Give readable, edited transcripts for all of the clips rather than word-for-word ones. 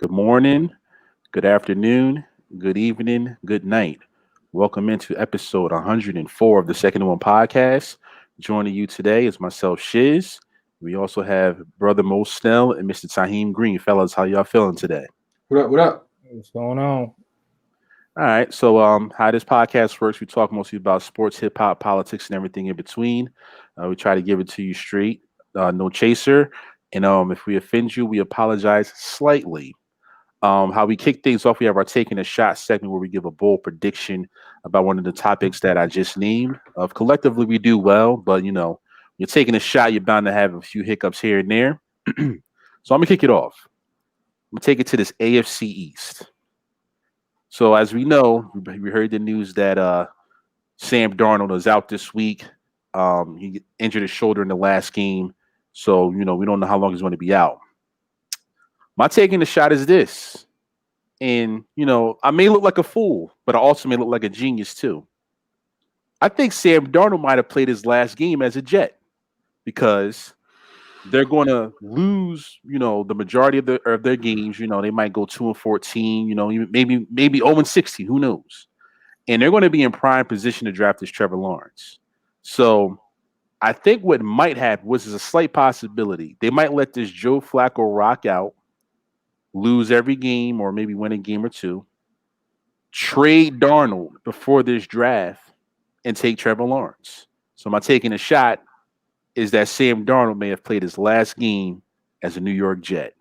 Good morning, good afternoon, good evening, good night. Welcome into episode 104 of the Second One podcast. Joining you today is myself, Shiz. We also have Brother Mo Snell and Mr. Tahim Green. Fellas, how y'all feeling today? What up? What up? What's going on? All right, so how this podcast works, we talk mostly about sports, hip hop, politics, and everything in between. We try to give it to you straight, no chaser. And if we offend you, we apologize slightly. How we kick things off, we have our taking a shot segment where we give a bold prediction about one of the topics that I just named. Collectively, we do well, but you're taking a shot, you're bound to have a few hiccups here and there. So I'm gonna kick it off. I'm gonna take it to this AFC East. So as we know, we heard the news that Sam Darnold is out this week. He injured his shoulder in the last game, so we don't know how long he's going to be out. My taking the shot is this. And, I may look like a fool, but I also may look like a genius too. I think Sam Darnold might have played his last game as a Jet because they're going to lose, the majority of their games. They might go 2-14, maybe 0-16, who knows? And they're going to be in prime position to draft this Trevor Lawrence. So I think what might happen, which is a slight possibility, they might let this Joe Flacco rock out, lose every game or maybe win a game or two, trade Darnold before this draft, and take Trevor Lawrence. So my taking a shot is that Sam Darnold may have played his last game as a New York Jet.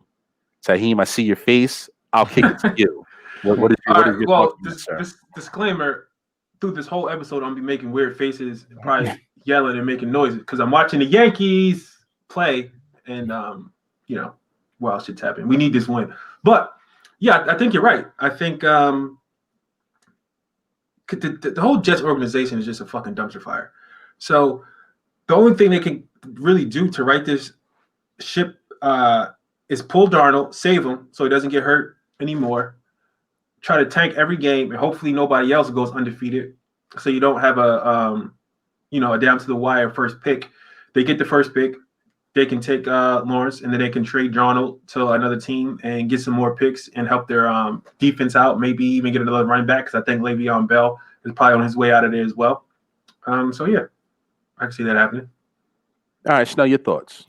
Tahim, I see your face. I'll kick it to you. What is your well, thoughts on this disclaimer, through this whole episode, I'm going to be making weird faces, probably yelling and making noises because I'm watching the Yankees play and, wild shit's happening. We need this win. But, yeah, I think you're right. I think the whole Jets organization is just a fucking dumpster fire. So the only thing they can really do to right this ship is pull Darnold, save him so he doesn't get hurt anymore, try to tank every game, and hopefully nobody else goes undefeated so you don't have a down to the wire first pick. They get the first pick. They can take Lawrence, and then they can trade Darnold to another team and get some more picks and help their defense out, maybe even get another running back because I think Le'Veon Bell is probably on his way out of there as well. So, yeah, I can see that happening. All right, Snell, your thoughts?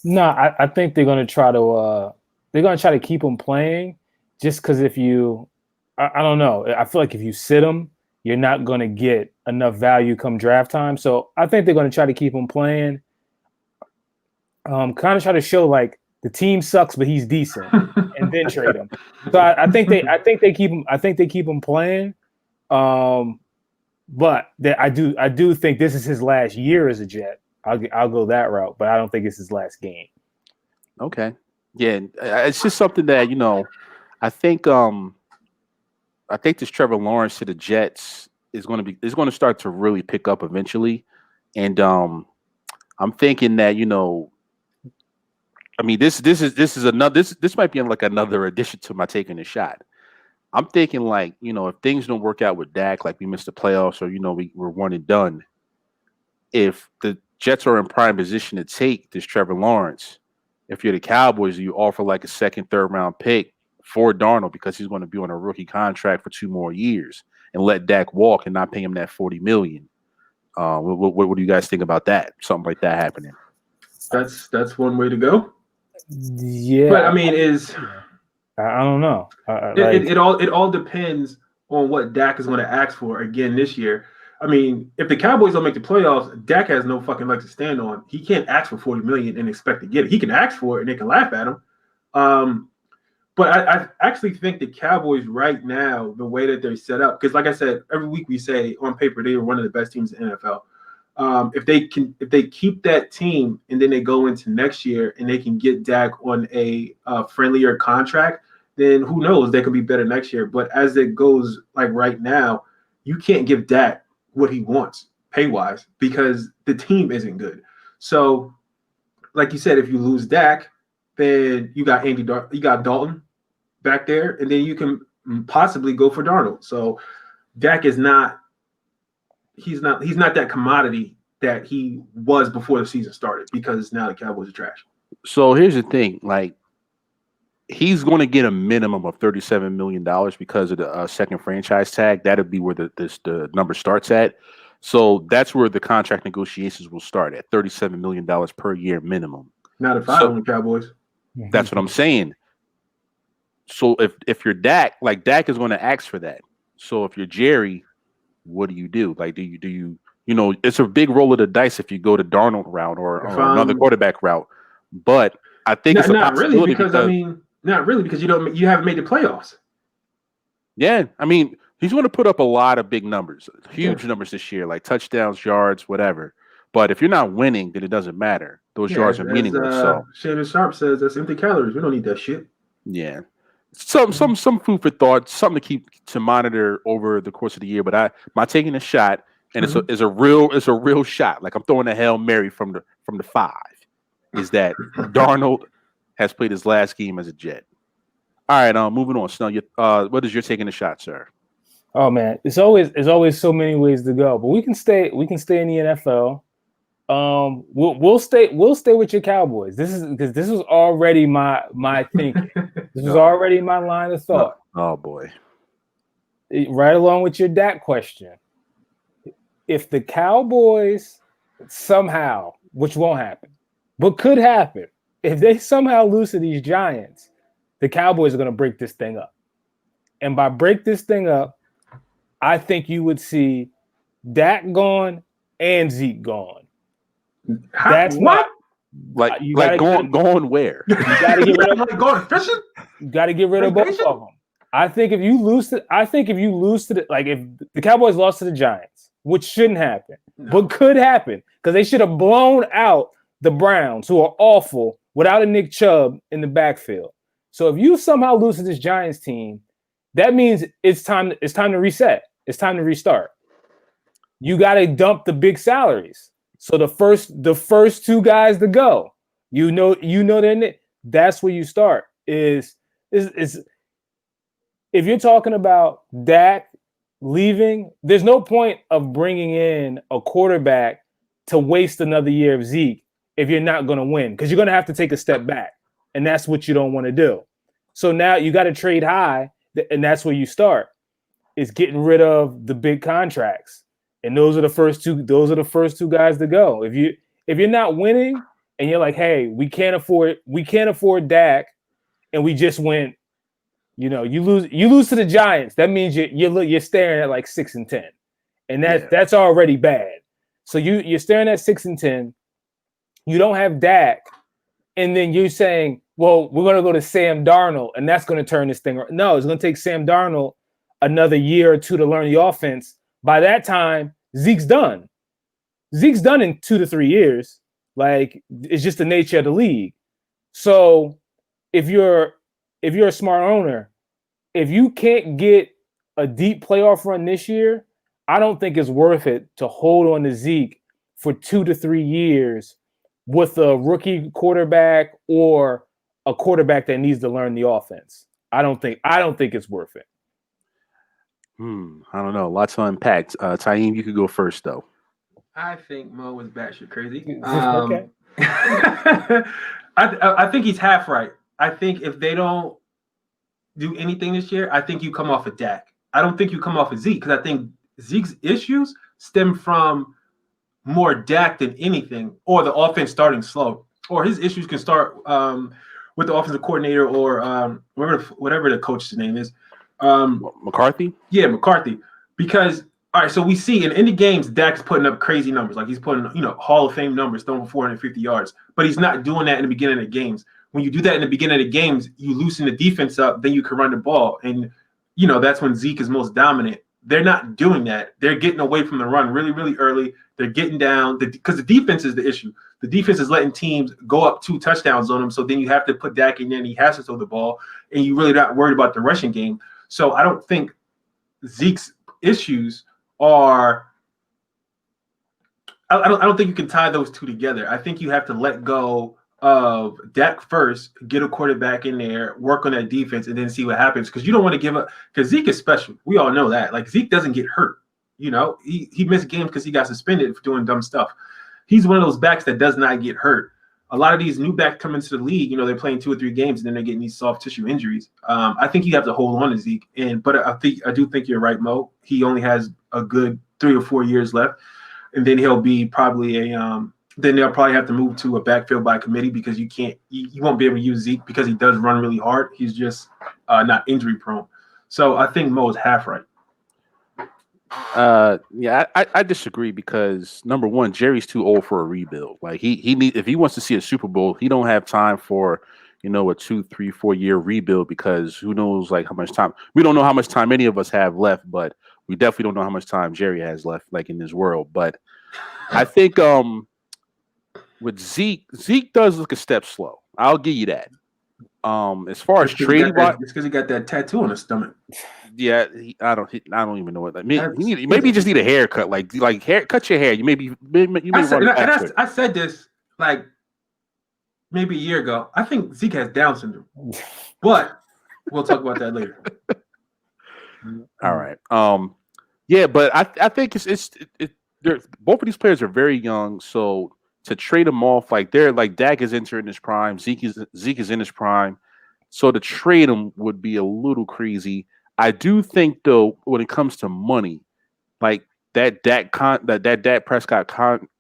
No, I think they're going to try to keep him playing just because if you – I don't know. I feel like if you sit him, you're not going to get enough value come draft time. So I think they're going to try to keep him playing. Kind of try to show like the team sucks, but he's decent, and then trade him. So I think they keep him. I think they keep him playing. But I do think this is his last year as a Jet. I'll go that route, but I don't think it's his last game. Okay, yeah, it's just something that I think this Trevor Lawrence to the Jets is going to start to really pick up eventually, and I'm thinking that this might be like another addition to my taking a shot. I'm thinking like, if things don't work out with Dak, like we missed the playoffs or, we're one and done. If the Jets are in prime position to take this Trevor Lawrence, if you're the Cowboys, you offer like a second, third round pick for Darnold because he's going to be on a rookie contract for 2 more years and let Dak walk and not pay him that $40 million. What do you guys think about that? Something like that happening? That's one way to go. Yeah, but I mean, I don't know. It all depends on what Dak is going to ask for again this year. I mean, if the Cowboys don't make the playoffs, Dak has no fucking leg to stand on. He can't ask for $40 million and expect to get it. He can ask for it and they can laugh at him. But I actually think the Cowboys right now, the way that they're set up, because like I said, every week we say on paper they are one of the best teams in the NFL. If they keep that team and then they go into next year and they can get Dak on a friendlier contract, then who knows? They could be better next year. But as it goes, like right now, you can't give Dak what he wants pay wise because the team isn't good. So, like you said, if you lose Dak, then you got you got Dalton back there, and then you can possibly go for Darnold. So Dak is not. He's not that commodity that he was before the season started because now the Cowboys are trash. So here's the thing, like he's going to get a minimum of $37 million because of the second franchise tag. That'll be where the number starts at. So that's where the contract negotiations will start at $37 million per year minimum. Not if I own the Cowboys. That's what I'm saying. So if you're Dak, like Dak is going to ask for that. So if you're Jerry, what do you do? Like, do you it's a big roll of the dice if you go the Darnold route or another quarterback route. But I think it's a possibility not really because you haven't made the playoffs. Yeah, I mean, he's going to put up a lot of big numbers, huge numbers this year, like touchdowns, yards, whatever. But if you're not winning, then it doesn't matter. Those yards are meaningless. So Shannon Sharp says that's empty calories. We don't need that shit. Yeah. Some food for thought, something to monitor over the course of the year. But my taking a shot, and it's a real shot. Like I'm throwing a Hail Mary from the 5, is that Darnold has played his last game as a Jet. All right, moving on. Snell, what is your taking a shot, sir? Oh man, it's always so many ways to go, but we can stay in the NFL. We'll stay with your Cowboys. This was already my thinking. This was already my line of thought. Oh boy. Right along with your Dak question. If the Cowboys somehow, which won't happen, but could happen, if they somehow lose to these Giants, the Cowboys are going to break this thing up. And by break this thing up, I think you would see Dak gone and Zeke gone. That's what? Going where? You got to get rid of going fishing. You got to get rid of both of them. I think if you lose to if the Cowboys lost to the Giants, which shouldn't happen, but could happen because they should have blown out the Browns, who are awful, without a Nick Chubb in the backfield. So if you somehow lose to this Giants team, that means it's time to reset. It's time to restart. You got to dump the big salaries. So the first 2 guys to go, that's where you start. Is if you're talking about Dak leaving, there's no point of bringing in a quarterback to waste another year of Zeke if you're not going to win, because you're going to have to take a step back, and that's what you don't want to do. So now you got to trade high, and that's where you start. Is getting rid of the big contracts, and those are the first two guys to go. If you're not winning and you're like, hey, we can't afford Dak, and we just went, you lose to the Giants. That means you're staring at like 6-10, and that's already bad. So you're staring at 6-10. You don't have Dak, and then you're saying, well, we're going to go to Sam Darnold, and that's going to turn this thing around. No, it's going to take Sam Darnold another year or 2 to learn the offense. By that time, Zeke's done. Zeke's done in 2 to 3 years. Like, it's just the nature of the league. So if you're a smart owner, if you can't get a deep playoff run this year, I don't think it's worth it to hold on to Zeke for 2 to 3 years with a rookie quarterback or a quarterback that needs to learn the offense. I don't think it's worth it. I don't know. Lots to unpack. Taim, you could go first, though. I think Mo was batshit crazy. Okay. I think he's half right. I think if they don't do anything this year, I think you come off of Dak. I don't think you come off of Zeke, because I think Zeke's issues stem from more Dak than anything, or the offense starting slow, or his issues can start with the offensive coordinator or whatever the coach's name is. McCarthy? Yeah, McCarthy. Because, all right, so we see in the games, Dak's putting up crazy numbers. Like, he's putting, Hall of Fame numbers, throwing 450 yards. But he's not doing that in the beginning of the games. When you do that in the beginning of the games, you loosen the defense up, then you can run the ball. And, that's when Zeke is most dominant. They're not doing that. They're getting away from the run really, really early. They're getting down because the defense is the issue. The defense is letting teams go up 2 touchdowns on them. So then you have to put Dak in there and he has to throw the ball. And you're really not worried about the rushing game. So I don't think Zeke's issues are – I don't think you can tie those two together. I think you have to let go of Dak first, get a quarterback in there, work on that defense, and then see what happens. Because you don't want to give up – because Zeke is special. We all know that. Like, Zeke doesn't get hurt. He missed games because he got suspended for doing dumb stuff. He's one of those backs that does not get hurt. a lot of these new backs come into the league, they're playing 2 or 3 games and then they're getting these soft tissue injuries. I think you have to hold on to Zeke, but I do think you're right, Mo. He only has a good 3 or 4 years left, and then he'll be probably then they'll probably have to move to a backfield by committee because you won't be able to use Zeke because he does run really hard. He's just not injury prone. So I think Mo is half right. Yeah, I disagree because number one, Jerry's too old for a rebuild. Like he need if he wants to see a Super Bowl, he don't have time for a 2, 3, 4 year rebuild because who knows like how much time we don't know how much time any of us have left, but we definitely don't know how much time Jerry has left like in this world. But I think with Zeke does look a step slow. I'll give you that. As far as trading, it's because he got that tattoo on his stomach. Yeah, I don't even know what that means. Maybe you just need a haircut, like cut your hair. You may I said this like maybe a year ago. I think Zeke has Down syndrome, but we'll talk about that later. All right. Yeah, but I think both of these players are very young, so to trade them off they're like Dak is entering his prime, Zeke is in his prime, so to trade them would be a little crazy. I do think though, when it comes to money, like that Dak Prescott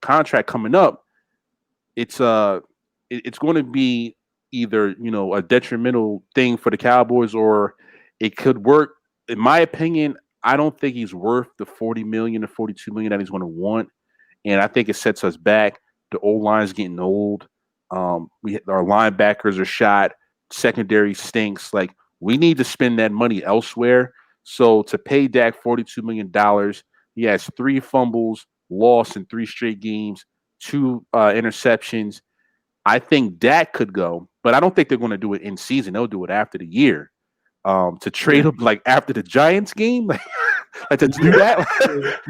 contract coming up, it's going to be either a detrimental thing for the Cowboys or it could work. In my opinion, I don't think he's worth the $40 million or $42 million that he's going to want, and I think it sets us back. The old line's getting old. Our linebackers are shot. Secondary stinks. Like we need to spend that money elsewhere. So to pay Dak $42 million, he has 3 fumbles, lost in 3 straight games, 2 interceptions. I think Dak could go, but I don't think they're going to do it in season. They'll do it after the year. To trade him like after the Giants game, like to do that,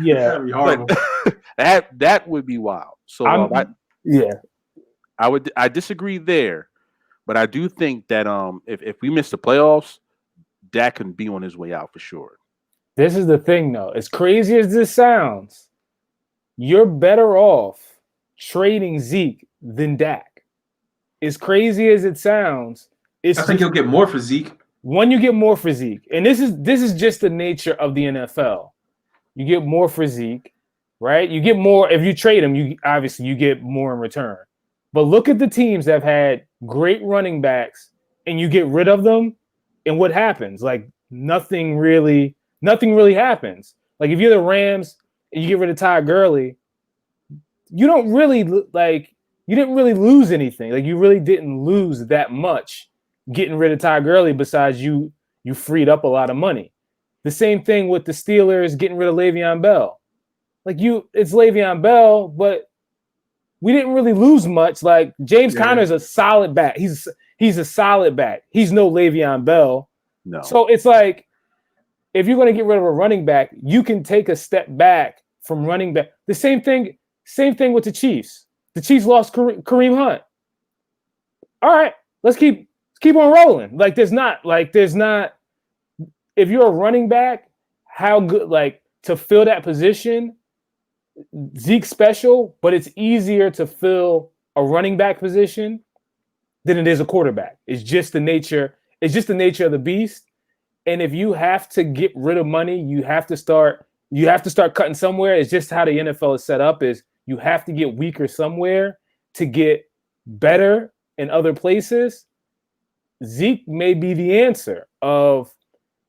yeah, that'd be horrible. that would be wild. So I disagree there, but I do think that if we miss the playoffs, Dak can be on his way out for sure. This is the thing, though. As crazy as this sounds, you're better off trading Zeke than Dak. As crazy as it sounds, I think you'll get more for Zeke. One, you get more for Zeke, and this is just the nature of the NFL. You get more for Zeke, right? You get more if you trade him. You get more in return. But look at the teams that have had great running backs, and you get rid of them, and what happens? Like nothing really happens. Like if you're the Rams and you get rid of Todd Gurley, you didn't really lose anything. Like you really didn't lose that much getting rid of Todd Gurley, besides you freed up a lot of money. The same thing with the Steelers getting rid of Le'Veon Bell. It's Le'Veon Bell, but we didn't really lose much. Like James Conner's a solid back. He's a solid back. He's no Le'Veon Bell. No. So it's like if you're going to get rid of a running back, you can take a step back from running back. The same thing with the Chiefs. The Chiefs lost Kareem Hunt. All right, let's keep on rolling. There's not if you're a running back, how good to fill that position, Zeke's special, but it's easier to fill a running back position than it is a quarterback. It's just the nature of the beast. And if you have to get rid of money, you have to start cutting somewhere. It's just how the NFL is set up, is you have to get weaker somewhere to get better in other places. Zeke may be the answer of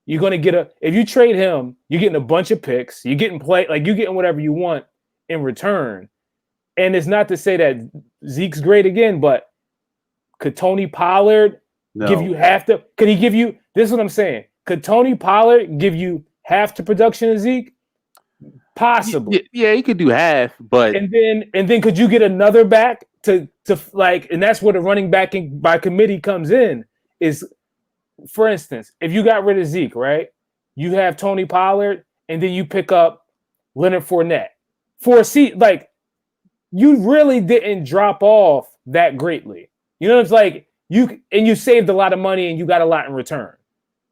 you're going to if you trade him, you're getting a bunch of picks, you're getting you're getting whatever you want in return. And it's not to say that Zeke's great again, but could Tony Pollard give you half could he give you, this is what I'm saying. Could Tony Pollard give you half the production of Zeke? Possible. Yeah, he could do half, but and then could you get another back to and that's where the running back by committee comes in. Is, for instance, if you got rid of Zeke, right? You have Tony Pollard, and then you pick up Leonard Fournette for a seat. You really didn't drop off that greatly. It's like you saved a lot of money and you got a lot in return.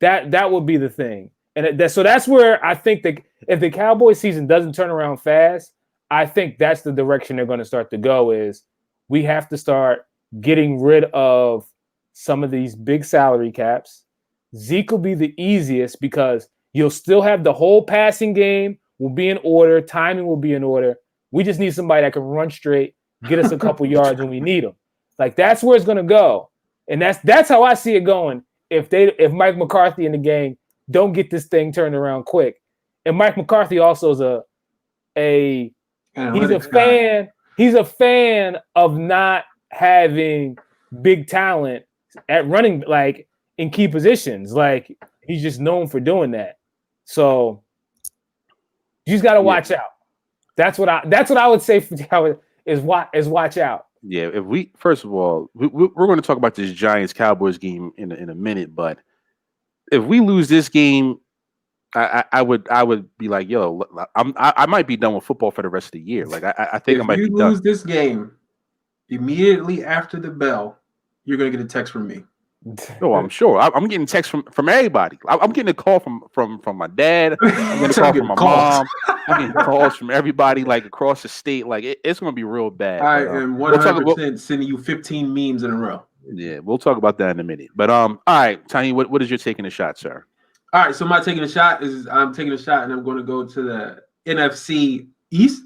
That would be the thing. And so that's where I think that if the Cowboys season doesn't turn around fast, I think that's the direction they're going to start to go. Is we have to start getting rid of some of these big salary caps. Zeke will be the easiest because you'll still have the whole passing game will be in order. Timing will be in order. We just need somebody that can run straight, get us a couple yards when we need them. Like that's where it's going to go. And that's how I see it going. If Mike McCarthy and the gang don't get this thing turned around quick. And Mike McCarthy also is he's a fan of not having big talent at running like in key positions. Like he's just known for doing that. So you just got to watch out. That's what I would say is watch out. Yeah, if we first of all, we're going to talk about this Giants Cowboys game in a minute, but if we lose this game, I would be like, yo, I might be done with football for the rest of the year. Like I think I might be done. If you lose this game, immediately after the bell, you're going to get a text from me. Oh, I'm sure. I'm getting texts from everybody. I'm getting a call from my dad. I'm getting a call from my mom. I'm getting calls from everybody like across the state. Like it's going to be real bad. I am 100% sending you 15 memes in a row. Yeah, we'll talk about that in a minute. But all right, Tiny, what is your taking a shot, sir? All right, so my taking a shot is I'm taking a shot and I'm going to go to the NFC East.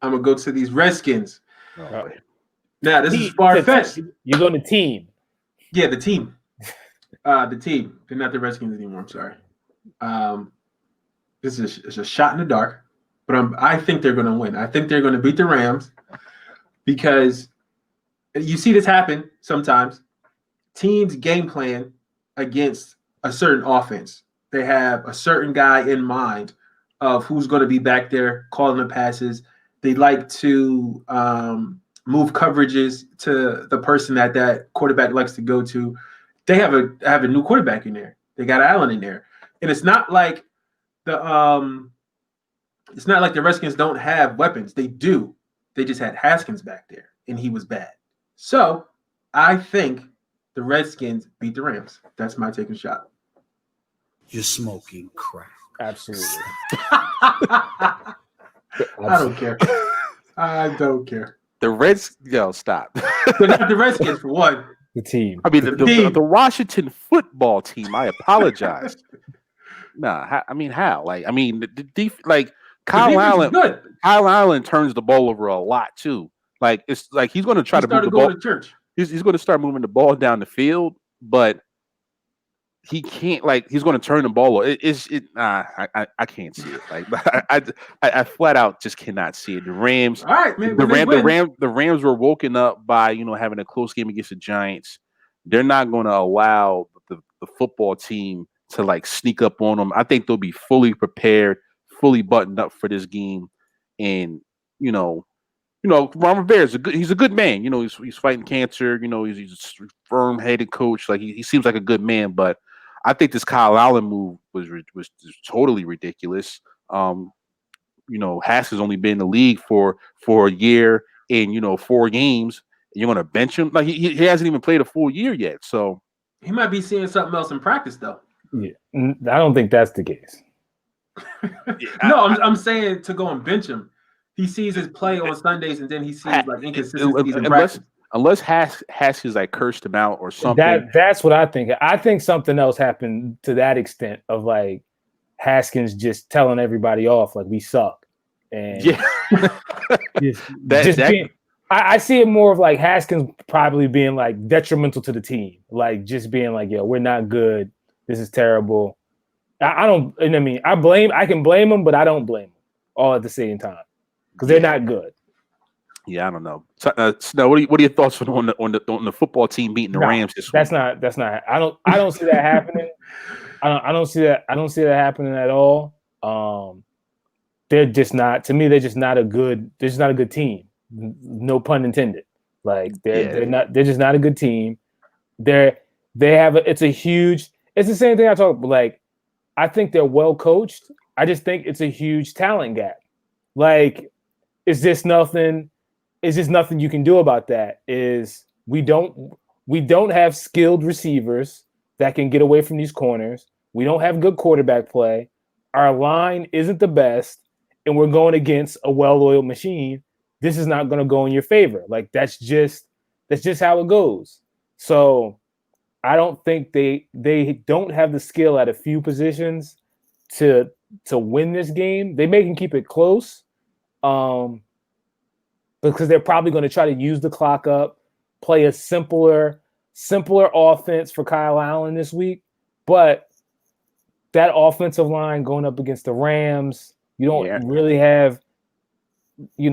I'm going to go to these Redskins. Oh, now, this is far-fetched. You're going to team. Yeah, the team. The team. They're not the Redskins anymore. I'm sorry. This is a shot in the dark, but I think they're going to win. I think they're going to beat the Rams because you see this happen sometimes. Teams game plan against a certain offense. They have a certain guy in mind of who's going to be back there calling the passes. They like to move coverages to the person that quarterback likes to go to. They have a new quarterback in there. They got Allen in there, and it's not like the Redskins don't have weapons. They do. They just had Haskins back there, and he was bad. So I think the Redskins beat the Rams. That's my taking shot. You're smoking crack. Absolutely. I don't care. I don't care. The Reds, stop. They're not the Redskins for one. The team. I mean, the Washington football team. I apologize. Nah, how? Like, I mean, Kyle Allen. Kyle Allen turns the ball over a lot too. Like it's like he's going to try to move the ball. To church. He's going to start moving the ball down the field, but he can't. Like he's going to turn the ball over. I can't see it. Like I flat out just cannot see it. The Rams. All right, man. The Rams were woken up by having a close game against the Giants. They're not going to allow the football team to like sneak up on them. I think they'll be fully prepared, fully buttoned up for this game, and Ron Rivera's he's a good man. He's fighting cancer. He's a firm-headed coach. Like he seems like a good man, but I think this Kyle Allen move was totally ridiculous. Haskins only been in the league for a year and 4 games. And you're gonna bench him? Like he hasn't even played a full year yet. So he might be seeing something else in practice, though. Yeah, I don't think that's the case. No, I'm saying to go and bench him. He sees his play on Sundays, and then he sees like inconsistencies in practice. Unless Haskins like cursed him out or something. That's what I think. I think something else happened to that extent of like Haskins just telling everybody off like we suck. And I see it more of like Haskins probably being like detrimental to the team, like just being like, "Yo, we're not good. This is terrible." I don't. I mean, I can blame him, but I don't blame him all at the same time because they're not good. Yeah, I don't know. Snow, what are your thoughts on the football team beating the Rams this week? That's not. I don't see that happening. I don't see that happening at all. They're just not. To me, they're just not a good. They're just not a good team. No pun intended. Like they're not. They're just not a good team. It's the same thing I talk about. Like I think they're well coached. I just think it's a huge talent gap. Like it's just nothing you can do about that. Is we don't have skilled receivers that can get away from these corners. We don't have good quarterback play. Our line isn't the best, and we're going against a well-oiled machine. This is not going to go in your favor. Like that's just That's just how it goes. So I don't think they don't have the skill at a few positions to win this game. They may can keep it close, because they're probably going to try to use the clock up, play a simpler offense for Kyle Allen this week. But that offensive line going up against the Rams, you don't really have, you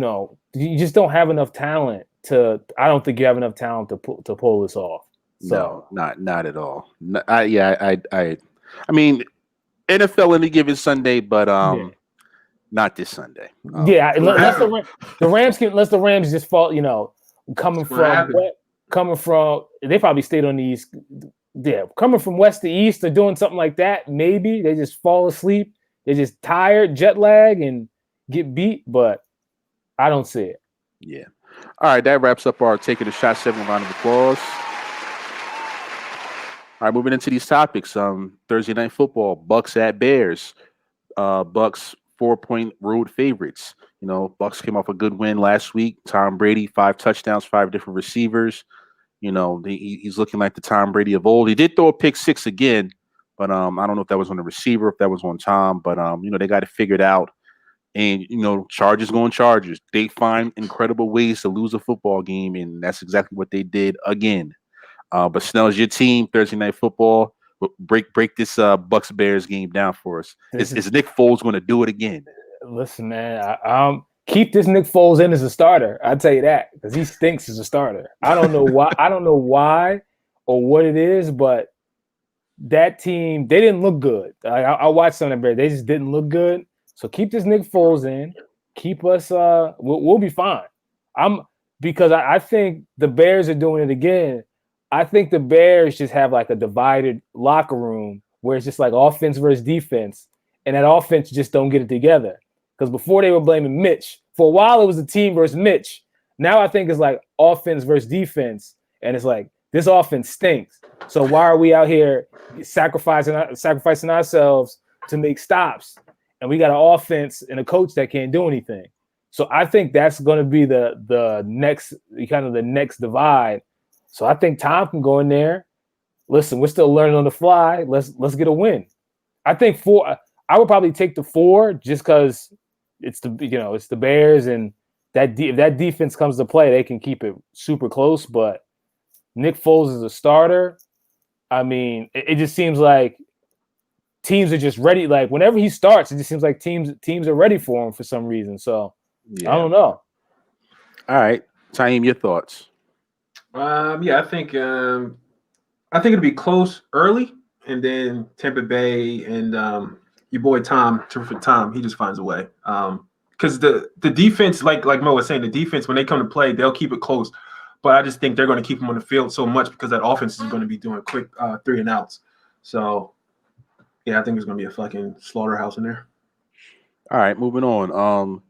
just don't have enough talent to. I don't think you have enough talent to pull this off. So. No, not at all. I mean, NFL any given Sunday, but not this Sunday. Unless the Rams just fall, coming from they probably stayed on the East. Yeah, coming from west to east or doing something like that, maybe they just fall asleep. They're just tired, jet lag, and get beat. But I don't see it. Yeah. All right, that wraps up our Taking the Shot 7 round of applause. All right, moving into these topics. Thursday night football, Bucks at Bears. Bucks 4-point road favorites. Bucks came off a good win last week. Tom Brady, 5 touchdowns, 5 different receivers. He's looking like the Tom Brady of old. He did throw a pick 6 again, but I don't know if that was on the receiver, if that was on Tom. But they got it figured out. And Chargers going Chargers. They find incredible ways to lose a football game, and that's exactly what they did again. But Snell's your team. Thursday night football. Break this Bucks Bears game down for us. Is Nick Foles going to do it again? Listen, man, keep this Nick Foles in as a starter. I'll tell you that, because he stinks as a starter. I don't know why. I don't know why or what it is, but that team, they didn't look good. I watched some of them. They just didn't look good. So keep this Nick Foles in. Keep us. We'll be fine. Because I think the Bears are doing it again. I think the Bears just have like a divided locker room where it's just like offense versus defense, and that offense just don't get it together. Because before they were blaming Mitch. For a while, it was the team versus Mitch. Now I think it's like offense versus defense, and it's like this offense stinks. So why are we out here sacrificing ourselves to make stops? And we got an offense and a coach that can't do anything. So I think that's going to be the next divide. So I think Tom can go in there. Listen, we're still learning on the fly. Let's get a win. I think 4. I would probably take the 4 just because it's the Bears, and if that defense comes to play, they can keep it super close. But Nick Foles is a starter. I mean, it just seems like teams are just ready. Like whenever he starts, it just seems like teams are ready for him for some reason. So I don't know. All right, Taim, your thoughts? I think it'll be close early, and then Tampa Bay and your boy Tom, terrific Tom, he just finds a way. Because the defense, like Mo was saying, the defense when they come to play, they'll keep it close. But I just think they're going to keep them on the field so much because that offense is going to be doing quick 3 and outs. So yeah, I think there's going to be a fucking slaughterhouse in there. All right, moving on.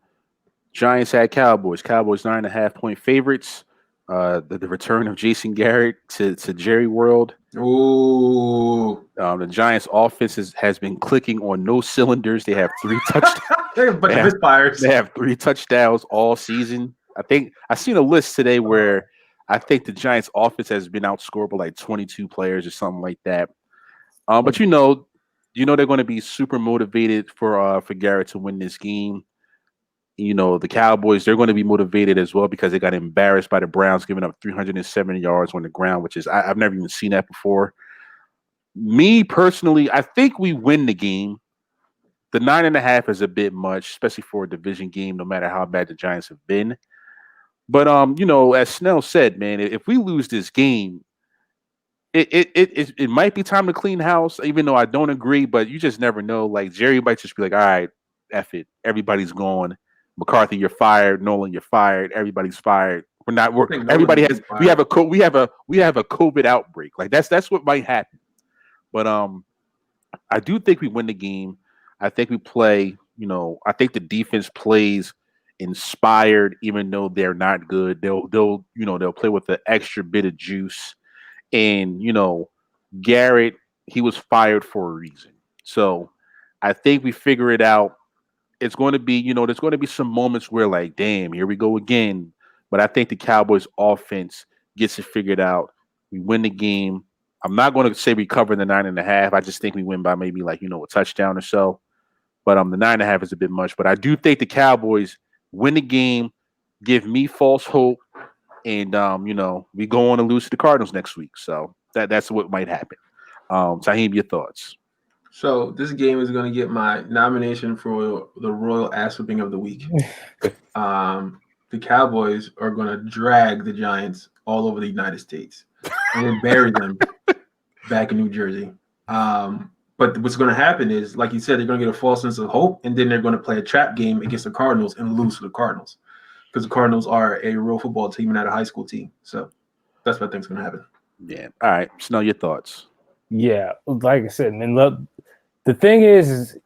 Giants at Cowboys. Cowboys 9.5-point favorites. The return of Jason Garrett to Jerry World. Ooh. The Giants' offense has been clicking on no cylinders. They have 3 touchdowns. They have 3 touchdowns all season. I think I seen a list today where I think the Giants' offense has been outscored by like 22 players or something like that. But they're going to be super motivated for Garrett to win this game. The Cowboys, they're going to be motivated as well because they got embarrassed by the Browns, giving up 370 yards on the ground, which is I've never even seen that before. Me personally, I think we win the game. The 9.5 is a bit much, especially for a division game, no matter how bad the Giants have been. But as Snell said, man, if we lose this game, it might be time to clean house, even though I don't agree, but you just never know. Like Jerry might just be like, all right, F it. Everybody's gone. McCarthy, you're fired. Nolan, you're fired. Everybody's fired. We have a COVID outbreak. Like that's what might happen. But I do think we win the game. I think we play, I think the defense plays inspired, even though they're not good. They'll play with the extra bit of juice. And, Garrett, he was fired for a reason. So I think we figure it out. It's going to be, there's going to be some moments where like, damn, here we go again. But I think the Cowboys offense gets it figured out. We win the game. I'm not going to say we cover the 9.5. I just think we win by maybe like, a touchdown or so. But the 9.5 is a bit much. But I do think the Cowboys win the game, give me false hope, and we go on to lose to the Cardinals next week. So that's what might happen. Tahim, your thoughts? So this game is going to get my nomination for the royal ass whipping of the week. The Cowboys are going to drag the Giants all over the United States and then bury them back in New Jersey. But what's going to happen is, like you said, they're going to get a false sense of hope, and then they're going to play a trap game against the Cardinals and lose to the Cardinals because the Cardinals are a real football team and not a high school team. So that's what I think is going to happen. Yeah. All right. Snow, your thoughts? Yeah, like I said, man, look, the thing is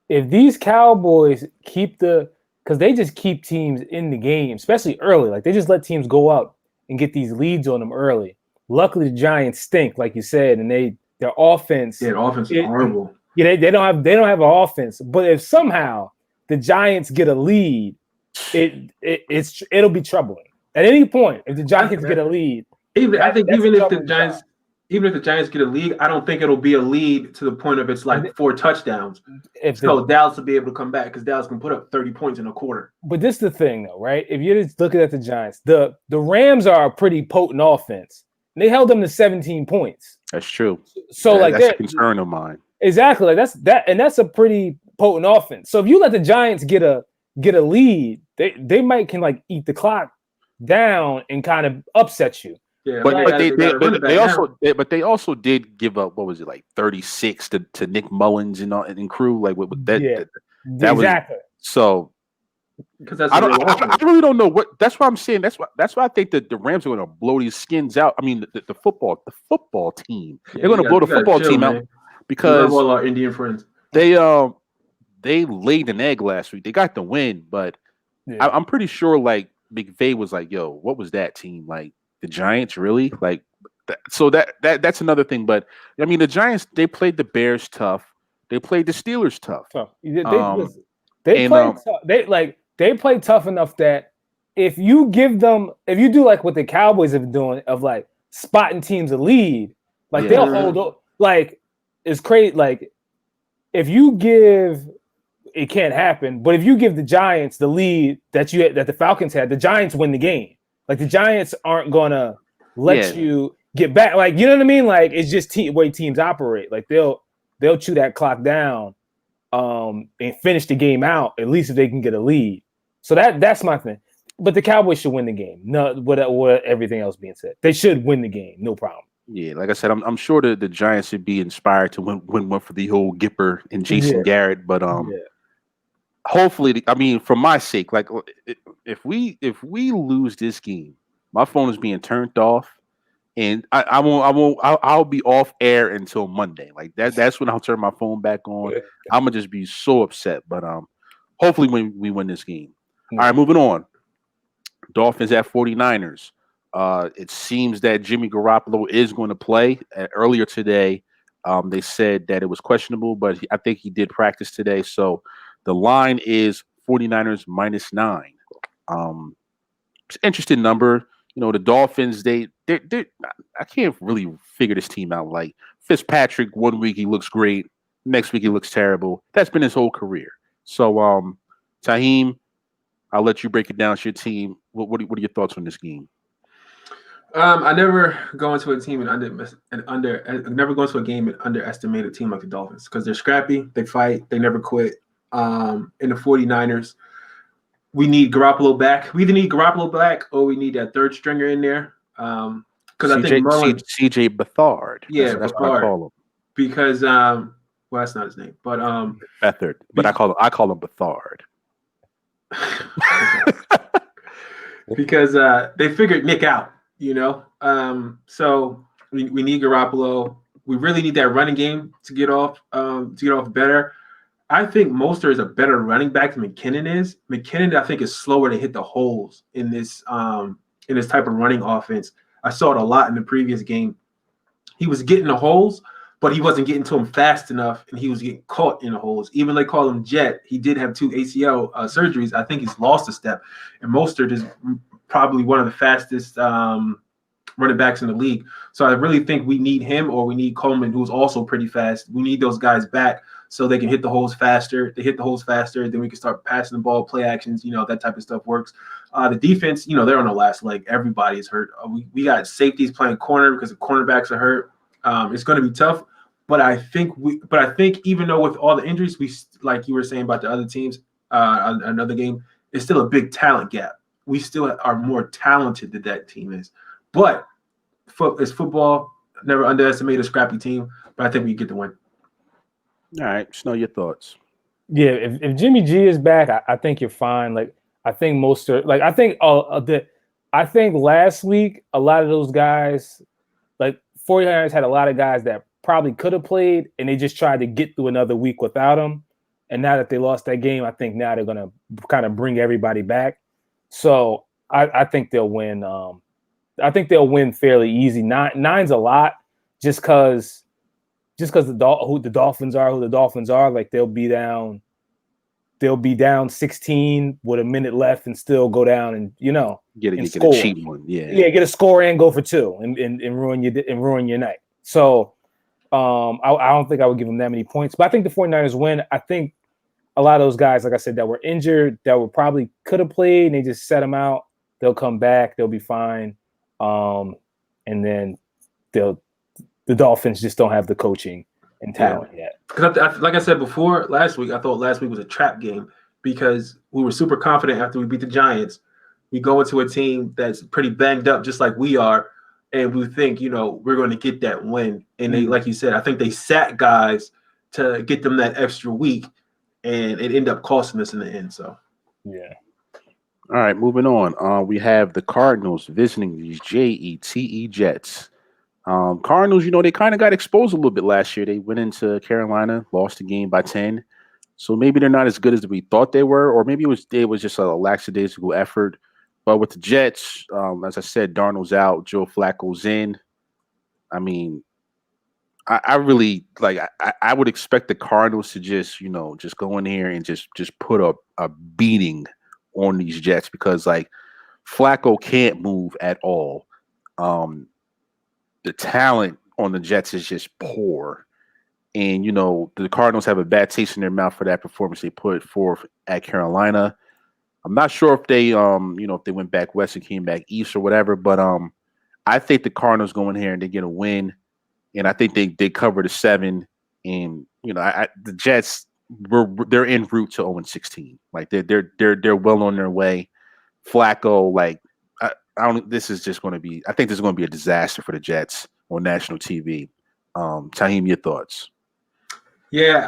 if these Cowboys because they just keep teams in the game, especially early. Like, they just let teams go up and get these leads on them early. Luckily, the Giants stink, like you said, and their offense. Yeah, the offense is horrible. Yeah, they don't have an offense. But if somehow the Giants get a lead, it'll be troubling. At any point, if the Giants get a lead, I think even if the Giants get a lead, I don't think it'll be a lead to the point of it's like 4 touchdowns. So Dallas will be able to come back because Dallas can put up 30 points in a quarter. But this is the thing, though, right? If you're just looking at the Giants, the Rams are a pretty potent offense. They held them to 17 points. That's true. So that's a concern of mine. Exactly. Like that's a pretty potent offense. So if you let the Giants get a lead, they might can eat the clock down and kind of upset you. Yeah, but they also did give up, what was it, like 36 to Nick Mullins and crew, like with that. Yeah, that exactly. Was so. Because I really don't know what. That's why I'm saying. That's why I think that the Rams are going to blow these skins out. I mean, the football team. Yeah, they're going to blow the football team out because all our Indian friends. They laid an egg last week. They got the win, but I'm pretty sure like McVay was like, "Yo, what was that team like?" The Giants, really? Like, so that's another thing. But I mean, the Giants, they played the Bears tough. They played the Steelers tough. They played tough enough that if you do like what the Cowboys have been doing of like spotting teams a lead, like they'll hold like it's crazy. Like if you give, it can't happen. But if you give the Giants the lead that the Falcons had, the Giants win the game. Like the Giants aren't gonna let you get back. Like, you know what I mean? Like, it's just way teams operate. Like they'll chew that clock down, and finish the game out. At least if they can get a lead. So that's my thing. But the Cowboys should win the game. No, what everything else being said, they should win the game. No problem. Yeah, like I said, I'm sure the Giants should be inspired to win one for the whole Gipper and Jason Garrett. But hopefully, I mean, for my sake, like if we lose this game, my phone is being turned off, and I'll be off air until Monday. Like that's when I'll turn my phone back on. I'm gonna just be so upset. But hopefully we win this game. All right, moving on. Dolphins at 49ers. It seems that Jimmy Garoppolo is going to play. Earlier today, they said that it was questionable, but I think he did practice today. So the line is 49ers -9. It's an interesting number. You know, the Dolphins, they're I can't really figure this team out. Like Fitzpatrick, 1 week he looks great. Next week he looks terrible. That's been his whole career. So, Tahim, I'll let you break it down to your team. What are your thoughts on this game? I never go into a team never go into a game and underestimate a team like the Dolphins because they're scrappy, they fight, they never quit. In the 49ers, we need Garoppolo back. We either need Garoppolo back or we need that third stringer in there. Because I think CJ Beathard. Yeah, that's what I call him. Because well, that's not his name, but Beathard. But I call him Beathard. Because they figured Nick out, you know. So we need Garoppolo. We really need that running game to get off better. I think Mostert is a better running back than McKinnon is. McKinnon, I think, is slower to hit the holes in this type of running offense. I saw it a lot in the previous game. He was getting the holes, but he wasn't getting to them fast enough, and he was getting caught in the holes. Even they call him Jet. He did have 2 ACL surgeries. I think he's lost a step. And Mostert is probably one of the fastest running backs in the league. So I really think we need him, or we need Coleman, who's also pretty fast. We need those guys back so they can hit the holes faster. They hit the holes faster, then we can start passing the ball, play actions, that type of stuff works. The defense, they're on the last leg. Everybody is hurt. We got safeties playing corner because the cornerbacks are hurt. It's going to be tough. But I think even though with all the injuries, we, like you were saying about the other teams, another game, it's still a big talent gap. We still are more talented than that team is. But it's football. Never underestimate a scrappy team. But I think we get the win. All right, just know your thoughts. Yeah, if Jimmy G is back, I think you're fine. Like I think I think last week a lot of those guys, like 49ers had a lot of guys that probably could have played, and they just tried to get through another week without him. And now that they lost that game, I think now they're gonna kind of bring everybody back. So I think they'll win. I think they'll win fairly easy. Nine's a lot, just because who the Dolphins are, like they'll be down 16 with a minute left and still go down and Get a cheat one. Yeah, get a score and go for two and ruin your night. So I don't think I would give them that many points, but I think the 49ers win. I think a lot of those guys, like I said, that were injured, that were probably could have played, and they just set them out. They'll come back. They'll be fine. And then the Dolphins just don't have the coaching and talent yet. Because like I said before, last week, I thought last week was a trap game because we were super confident after we beat the Giants. We go into a team that's pretty banged up, just like we are, and we think, we're going to get that win. And they, like you said, I think they sat guys to get them that extra week, and it ended up costing us in the end. So, yeah. All right, moving on. We have the Cardinals visiting these Jets. Cardinals, they kind of got exposed a little bit last year. They went into Carolina, lost the game by 10. So maybe they're not as good as we thought they were, or maybe it was just a lackadaisical effort. But with the Jets, as I said, Darnold's out, Joe Flacco's in. I mean, I really I would expect the Cardinals to just go in here and just put a beating on these Jets because Flacco can't move at all. The talent on the Jets is just poor. And, the Cardinals have a bad taste in their mouth for that performance they put forth at Carolina. I'm not sure if they, if they went back west and came back east or whatever, but I think the Cardinals go in here and they get a win. And I think they cover the 7. And, the Jets, they're en route to 0-16. Like they're well on their way. Flacco, I think this is going to be a disaster for the Jets on national TV. Taheem, your thoughts? Yeah,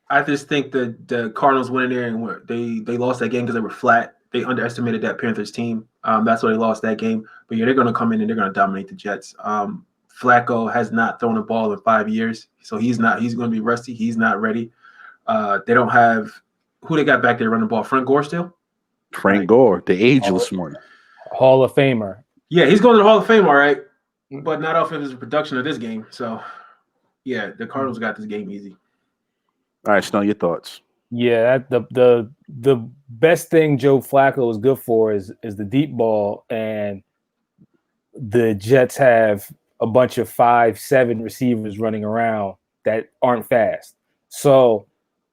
I just think that the Cardinals went in there and they lost that game because they were flat. They underestimated that Panthers team. That's why they lost that game. But yeah, they're going to come in and they're going to dominate the Jets. Flacco has not thrown a ball in 5 years, so he's going to be rusty. He's not ready. They don't have who they got back there running the ball. Frank Gore still? Frank Gore, the ageless one. Hall of Famer. Yeah, he's going to the Hall of Fame, all right, but not off of his production of this game. So, yeah, the Cardinals got this game easy. All right, Snow, your thoughts? Yeah, the best thing Joe Flacco is good for is the deep ball, and the Jets have a bunch of 5'7" receivers running around that aren't fast. So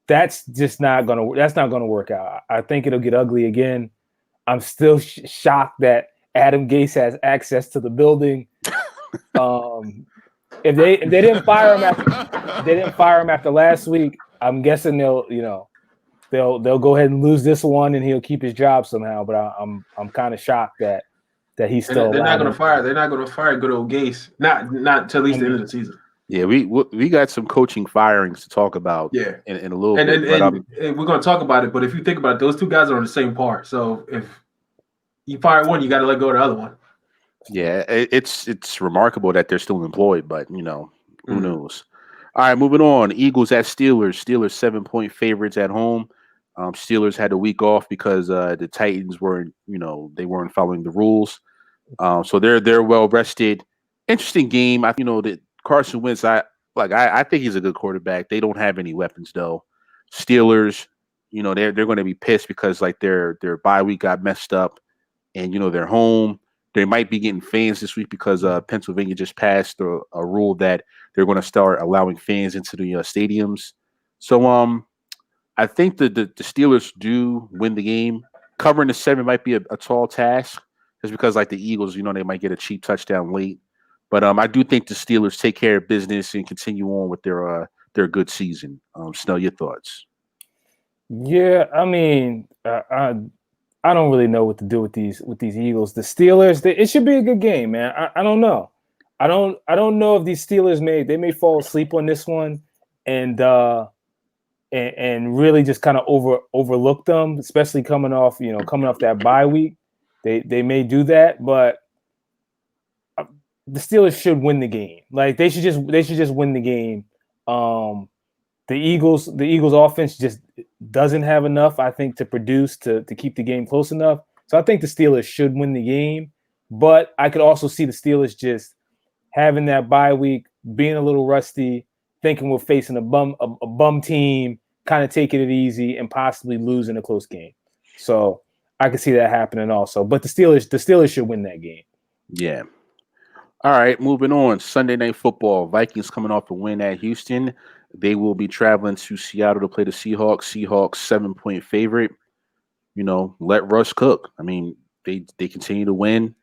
that's just not gonna work out. I think it'll get ugly again. I'm still shocked that Adam Gase has access to the building. If they didn't fire him after last week, I'm guessing they'll go ahead and lose this one and he'll keep his job somehow. But I'm kind of shocked that he's still. They're not going to fire. They're not going to fire good old Gase. Not till at least the end of the season. Yeah, we got some coaching firings to talk about. Yeah, in a little bit. And we're going to talk about it. But if you think about it, those two guys are on the same par. So if you fire one, you got to let go of the other one. Yeah, it's remarkable that they're still employed, but who knows? All right, moving on. Eagles at Steelers. Steelers 7-point favorites at home. Steelers had a week off because the Titans weren't following the rules. So they're well rested. Interesting game. That Carson Wentz. I think he's a good quarterback. They don't have any weapons though. Steelers, they're going to be pissed because their bye week got messed up, and they're home. They might be getting fans this week because Pennsylvania just passed a rule that they're going to start allowing fans into the stadiums. So I think the Steelers do win the game. Covering the 7 might be a tall task, just because like the Eagles, they might get a cheap touchdown late. But I do think the Steelers take care of business and continue on with their good season. Snell, your thoughts? Yeah, I mean, I don't really know what to do with these Eagles. The Steelers, it should be a good game, man. I don't know. I don't know if these Steelers may fall asleep on this one and really just kind of overlook them, especially coming off that bye week. They may do that, but the Steelers should win the game. Like they should just win the game. The Eagles offense just doesn't have enough, I think, to produce to keep the game close enough. So I think the Steelers should win the game, but I could also see the Steelers just having that bye week, being a little rusty, thinking we're facing a bum team, kind of taking it easy and possibly losing a close game. So I could see that happening also. But the Steelers should win that game. Yeah. All right, moving on. Sunday Night Football. Vikings coming off a win at Houston. They will be traveling to Seattle to play the Seahawks. Seahawks 7-point favorite. Let Russ cook. I mean, they continue to win.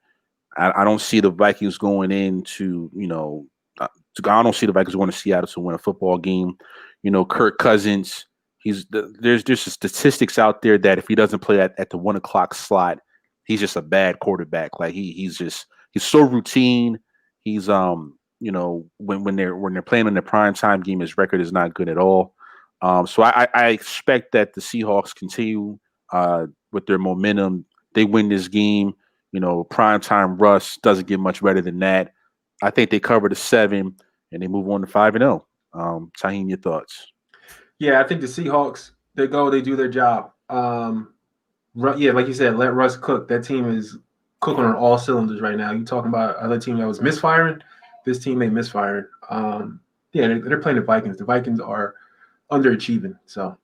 I don't see the Vikings going into, I don't see the Vikings going to Seattle to win a football game. Kirk Cousins, there's just statistics out there that if he doesn't play at the 1 o'clock slot, he's just a bad quarterback. Like he's so routine. He's when they're playing in the prime time game, his record is not good at all. So I expect that the Seahawks continue with their momentum. They win this game. Prime time Russ doesn't get much better than that. I think they cover the 7 and they move on to 5-0. Tahim, your thoughts? Yeah, I think the Seahawks, they do their job. Yeah, like you said, let Russ cook. That team is cooking on all cylinders right now. You talking about another team that was misfiring? This team ain't misfiring. Yeah, they're playing the Vikings. The Vikings are underachieving. So,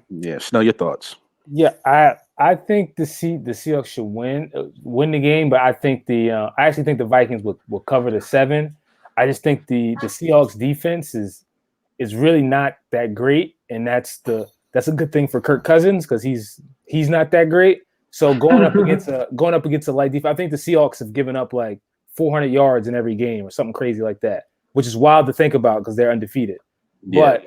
yeah, Snow, your thoughts? Yeah, I think the Seahawks should win the game, but I actually think the Vikings will cover the 7. I just think the Seahawks defense is really not that great, and that's a good thing for Kirk Cousins because he's not that great. So going up against a light defense, I think the Seahawks have given up like 400 yards in every game or something crazy like that, which is wild to think about because they're undefeated. Yeah.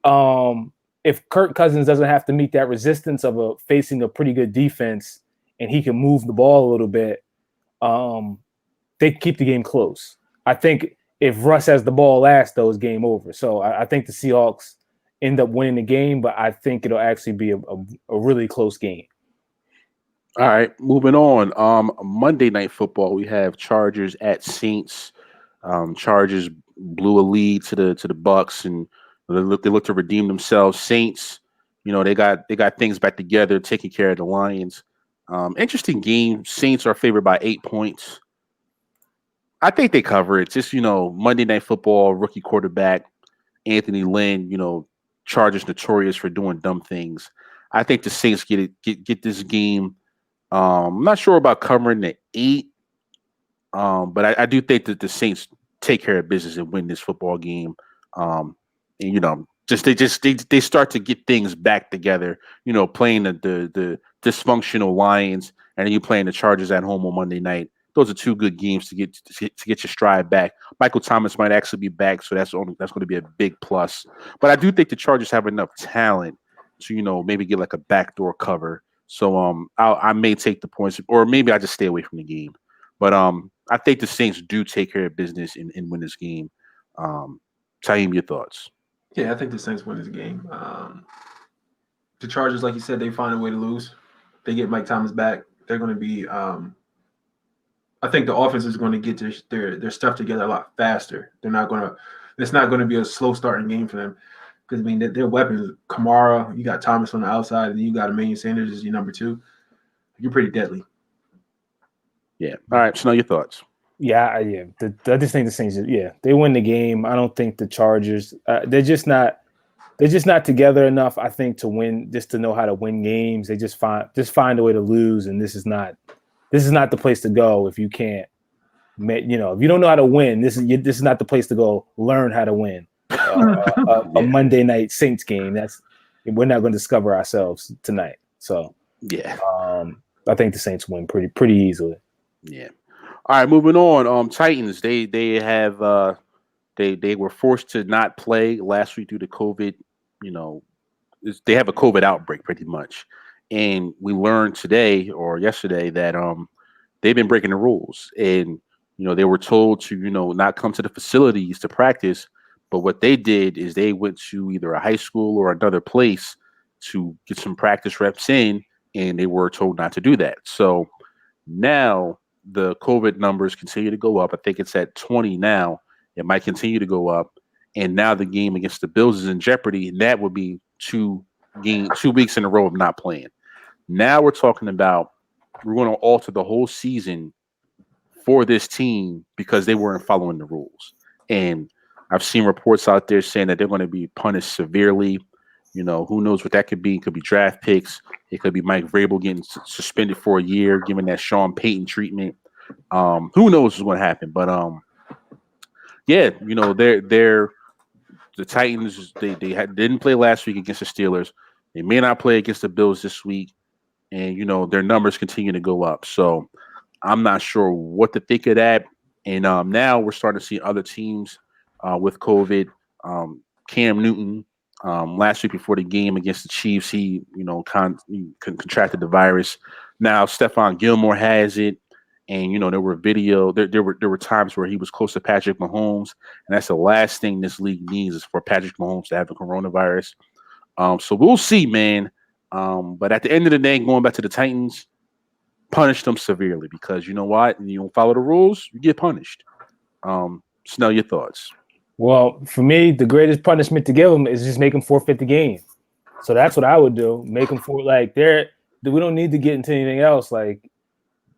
But if Kirk Cousins doesn't have to meet that resistance of facing a pretty good defense and he can move the ball a little bit, they keep the game close. I think if Russ has the ball last, though, it's game over. So I think the Seahawks end up winning the game, but I think it'll actually be a really close game. All right, moving on. Monday Night Football, we have Chargers at Saints. Chargers blew a lead to the Bucks, and they look to redeem themselves. Saints, they got things back together, taking care of the Lions. Interesting game. Saints are favored by 8 points. I think they cover it. Just Monday Night Football, rookie quarterback Anthony Lynn. Chargers notorious for doing dumb things. I think the Saints get this game. I'm not sure about covering the 8, but I do think that the Saints take care of business and win this football game. And they start to get things back together. Playing the dysfunctional Lions, and then you playing the Chargers at home on Monday night. Those are 2 good games to get your stride back. Michael Thomas might actually be back, so that's going to be a big plus. But I do think the Chargers have enough talent to maybe get like a backdoor cover. So I may take the points, or maybe I just stay away from the game. But I think the Saints do take care of business and win this game. Taim, your thoughts? Yeah, I think the Saints win this game. The Chargers, like you said, they find a way to lose. They get Mike Thomas back. They're going to be. I think the offense is going to get their stuff together a lot faster. They're not going to. It's not going to be a slow starting game for them. Because, their weapons, Kamara, you got Thomas on the outside, and you got Emmanuel Sanders as your number 2. You're pretty deadly. Yeah. All right. So, now your thoughts? Yeah. I just think the Saints, they win the game. I don't think the Chargers, they're just not together enough, I think, to win, just to know how to win games. They just find a way to lose, and this is not this is not the place to go if you can't. If you don't know how to win, this is not the place to go learn how to win. A Monday night Saints game. We're not going to discover ourselves tonight. So yeah, I think the Saints win pretty easily. Yeah. All right, moving on. Titans. They have they were forced to not play last week due to COVID. They have a COVID outbreak pretty much, and we learned today or yesterday that they've been breaking the rules, and they were told to not come to the facilities to practice, but what they did is they went to either a high school or another place to get some practice reps in, and they were told not to do that. So now the COVID numbers continue to go up. I think it's at 20 now. It might continue to go up. And now the game against the Bills is in jeopardy. And that would be 2 weeks in a row of not playing. Now we're talking about we're going to alter the whole season for this team because they weren't following the rules. And I've seen reports out there saying that they're going to be punished severely. Who knows what that could be? It could be draft picks. It could be Mike Vrabel getting suspended for a year, given that Sean Payton treatment. Who knows what's going to happen? But they're the Titans. They didn't play last week against the Steelers. They may not play against the Bills this week, and their numbers continue to go up. So I'm not sure what to think of that. And now we're starting to see other teams with COVID. Cam Newton. Last week before the game against the Chiefs, he contracted the virus. Now Stephon Gilmore has it, and there were there were times where he was close to Patrick Mahomes, and that's the last thing this league needs is for Patrick Mahomes to have the coronavirus. So we'll see, man. But at the end of the day, going back to the Titans, punish them severely because you know what? You don't follow the rules, you get punished. Snell, your thoughts? Well, for me, the greatest punishment to give them is just make them forfeit the game. So that's what I would do. Make them we don't need to get into anything else. Like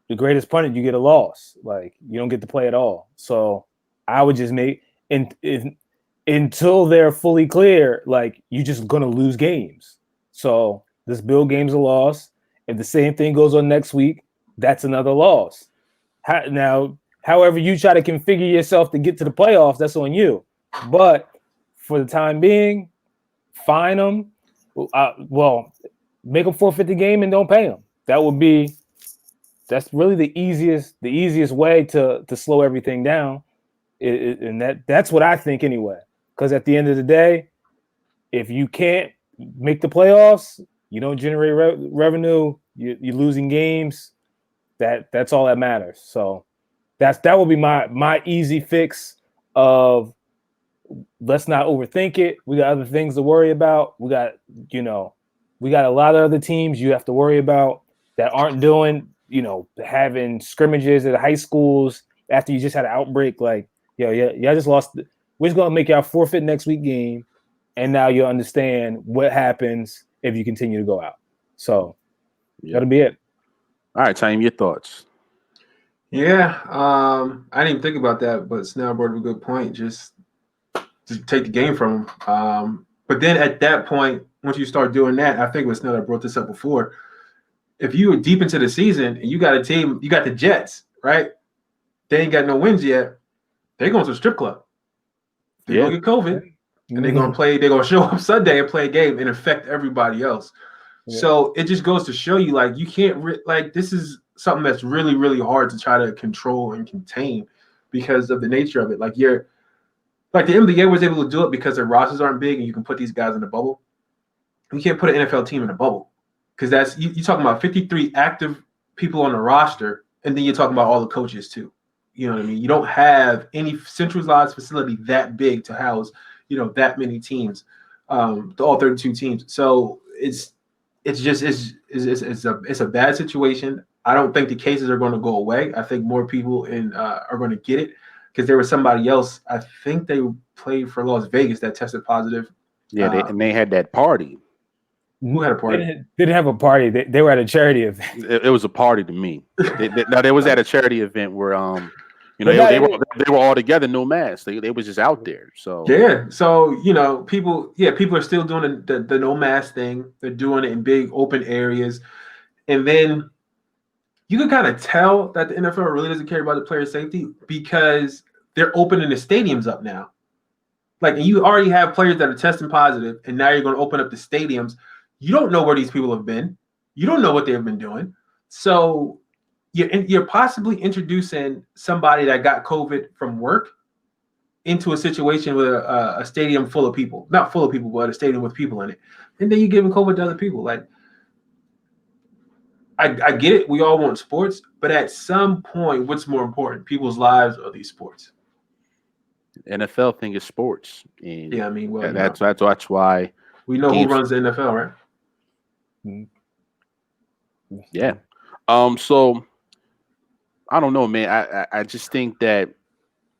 the greatest punishment, you get a loss. Like you don't get to play at all. So I would just until they're fully clear, like you're just gonna lose games. So this Bill game's a loss. If the same thing goes on next week, that's another loss. However you try to configure yourself to get to the playoffs, that's on you. But for the time being, fine them. Make them forfeit the game and don't pay them. That's really the easiest way to slow everything down. And that's what I think anyway. Because at the end of the day, if you can't make the playoffs, you don't generate revenue. You're losing games. That's all that matters. So. That would be my easy fix of let's not overthink it. We got other things to worry about. We got a lot of other teams you have to worry about that aren't doing, having scrimmages at high schools after you just had an outbreak. Like, y'all just lost. We're just gonna make y'all forfeit next week game, and now you'll understand what happens if you continue to go out. So that'll be it. All right, Time, your thoughts. Yeah, I didn't even think about that, but Snell brought up a good point. Just take the game from them. But then at that point, once you start doing that, I think what Snell brought this up before. If you were deep into the season and you got a team, you got the Jets, right? They ain't got no wins yet. They're going to the strip club. They're going to get COVID, and they're going to play. They're going to show up Sunday and play a game and affect everybody else. Yeah. So it just goes to show you, like, you can't this is something that's really, really hard to try to control and contain because of the nature of it. Like the NBA was able to do it because their rosters aren't big and you can put these guys in the bubble. You can't put an NFL team in a bubble because that's you're talking about 53 active people on the roster, and then you're talking about all the coaches too. You know what I mean? You don't have any centralized facility that big to house, that many teams, all 32 teams. So it's a bad situation. I don't think the cases are going to go away. I think more people are going to get it because there was somebody else. I think they played for Las Vegas that tested positive. Yeah, they had that party. Who had a party? They didn't have a party. They were at a charity event. It was a party to me. They was at a charity event where they were all together, no mask. They was just out there. So yeah. So people are still doing the no mask thing. They're doing it in big open areas, and then you can kind of tell that the NFL really doesn't care about the player safety because they're opening the stadiums up now. Like, and you already have players that are testing positive, and now you're going to open up the stadiums. You don't know where these people have been. You don't know what they've been doing. So you're possibly introducing somebody that got COVID from work into a situation with a stadium full of people. Not full of people, but a stadium with people in it. And then you're giving COVID to other people. Like, I get it. We all want sports, but at some point, what's more important, people's lives or these sports? NFL thing is sports, and Yeah, I mean, well, that's why we know who runs the NFL, right? Yeah. So I don't know, man. I just think that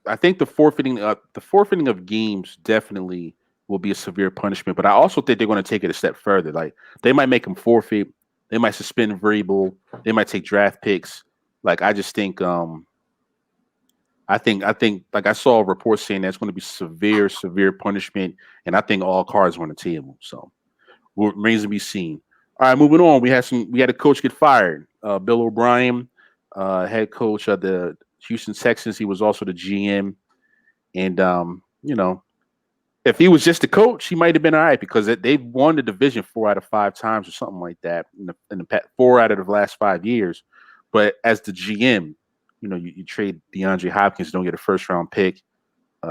the forfeiting of games definitely will be a severe punishment, but I also think they're going to take it a step further. Like, they might make them forfeit, they might suspend Vrabel, they might take draft picks. Like, I just think I think like I saw a report saying that's going to be severe punishment, and I think all cards are on the table. So what remains to be seen. All right, moving on. We had a coach get fired. Bill O'Brien, head coach of the Houston Texans. He was also the GM, and if he was just a coach, he might have been all right because they've won the division 4 out of 5 times or something like that in the 4 out of the last 5 years. But as the GM, you trade DeAndre Hopkins, don't get a first-round pick.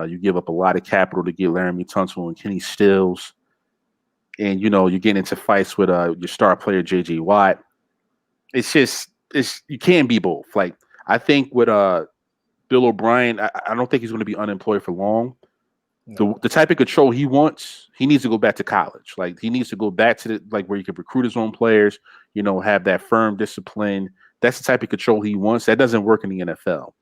You give up a lot of capital to get Laramie Tunsil and Kenny Stills. And, you're getting into fights with your star player, J.J. Watt. You can't be both. Like, I think with Bill O'Brien, I don't think he's going to be unemployed for long. The type of control he wants, he needs to go back to college. Like, he needs to go back to where he can recruit his own players, have that firm discipline. That's the type of control he wants. That doesn't work in the NFL.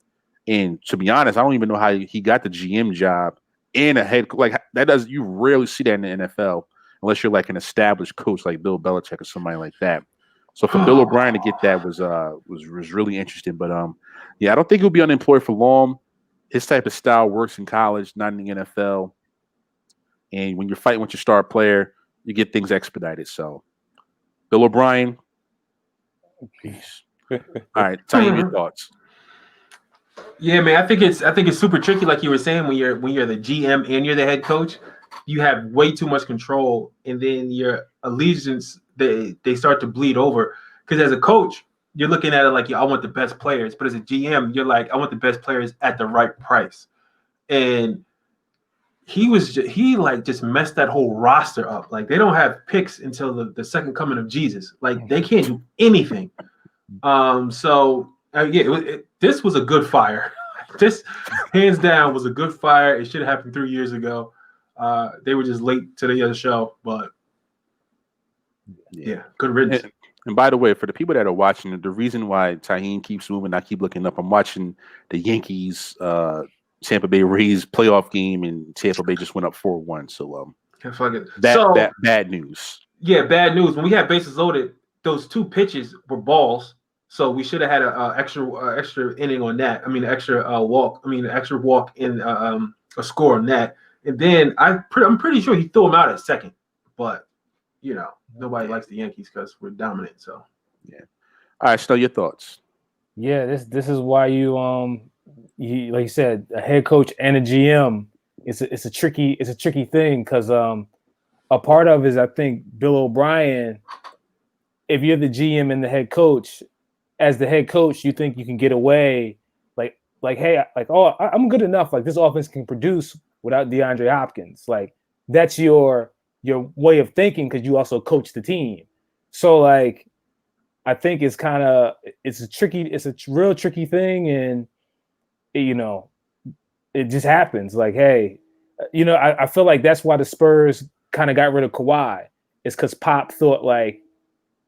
And to be honest, I don't even know how he got the GM job and a head like that. You rarely see that in the NFL unless you're like an established coach like Bill Belichick or somebody like that. So for Bill O'Brien to get that was really interesting. But I don't think he'll be unemployed for long. His type of style works in college, not in the NFL. And when you're fighting with your star player, you get things expedited. So Bill O'Brien, peace. All right, tell me your thoughts. Yeah, man, I think it's super tricky. Like you were saying, when you're the GM and you're the head coach, you have way too much control, and then your allegiance they start to bleed over. Because as a coach, you're looking at it like, I want the best players, but as a GM, you're like, I want the best players at the right price. And he just messed that whole roster up. Like, they don't have picks until the second coming of Jesus. Like, they can't do anything. This was a good fire. This, hands down, was a good fire. It should have happened 3 years ago. They were just late to the other show, but yeah, good riddance. And by the way, for the people that are watching, the reason why Taheen keeps moving, I keep looking up. I'm watching the Yankees, Tampa Bay Rays playoff game, and Tampa Bay just went up 4-1. So bad news. Yeah, bad news. When we had bases loaded, those 2 pitches were balls. So we should have had an extra inning on that. I mean, extra walk. I mean, an extra walk in a score on that. And then I'm pretty sure he threw him out at second. But nobody likes the Yankees because we're dominant. So yeah. All right, Snow, your thoughts. Yeah, this is why you like you said, a head coach and a GM. It's a tricky thing because a part of it is, I think, Bill O'Brien. If you're the GM and the head coach, as the head coach, you think you can get away, I'm good enough. Like, this offense can produce without DeAndre Hopkins. Like, that's your way of thinking because you also coach the team. So, like, I think it's a real tricky thing, and it just happens. Like, hey, I feel like that's why the Spurs kind of got rid of Kawhi. It's because Pop thought, like,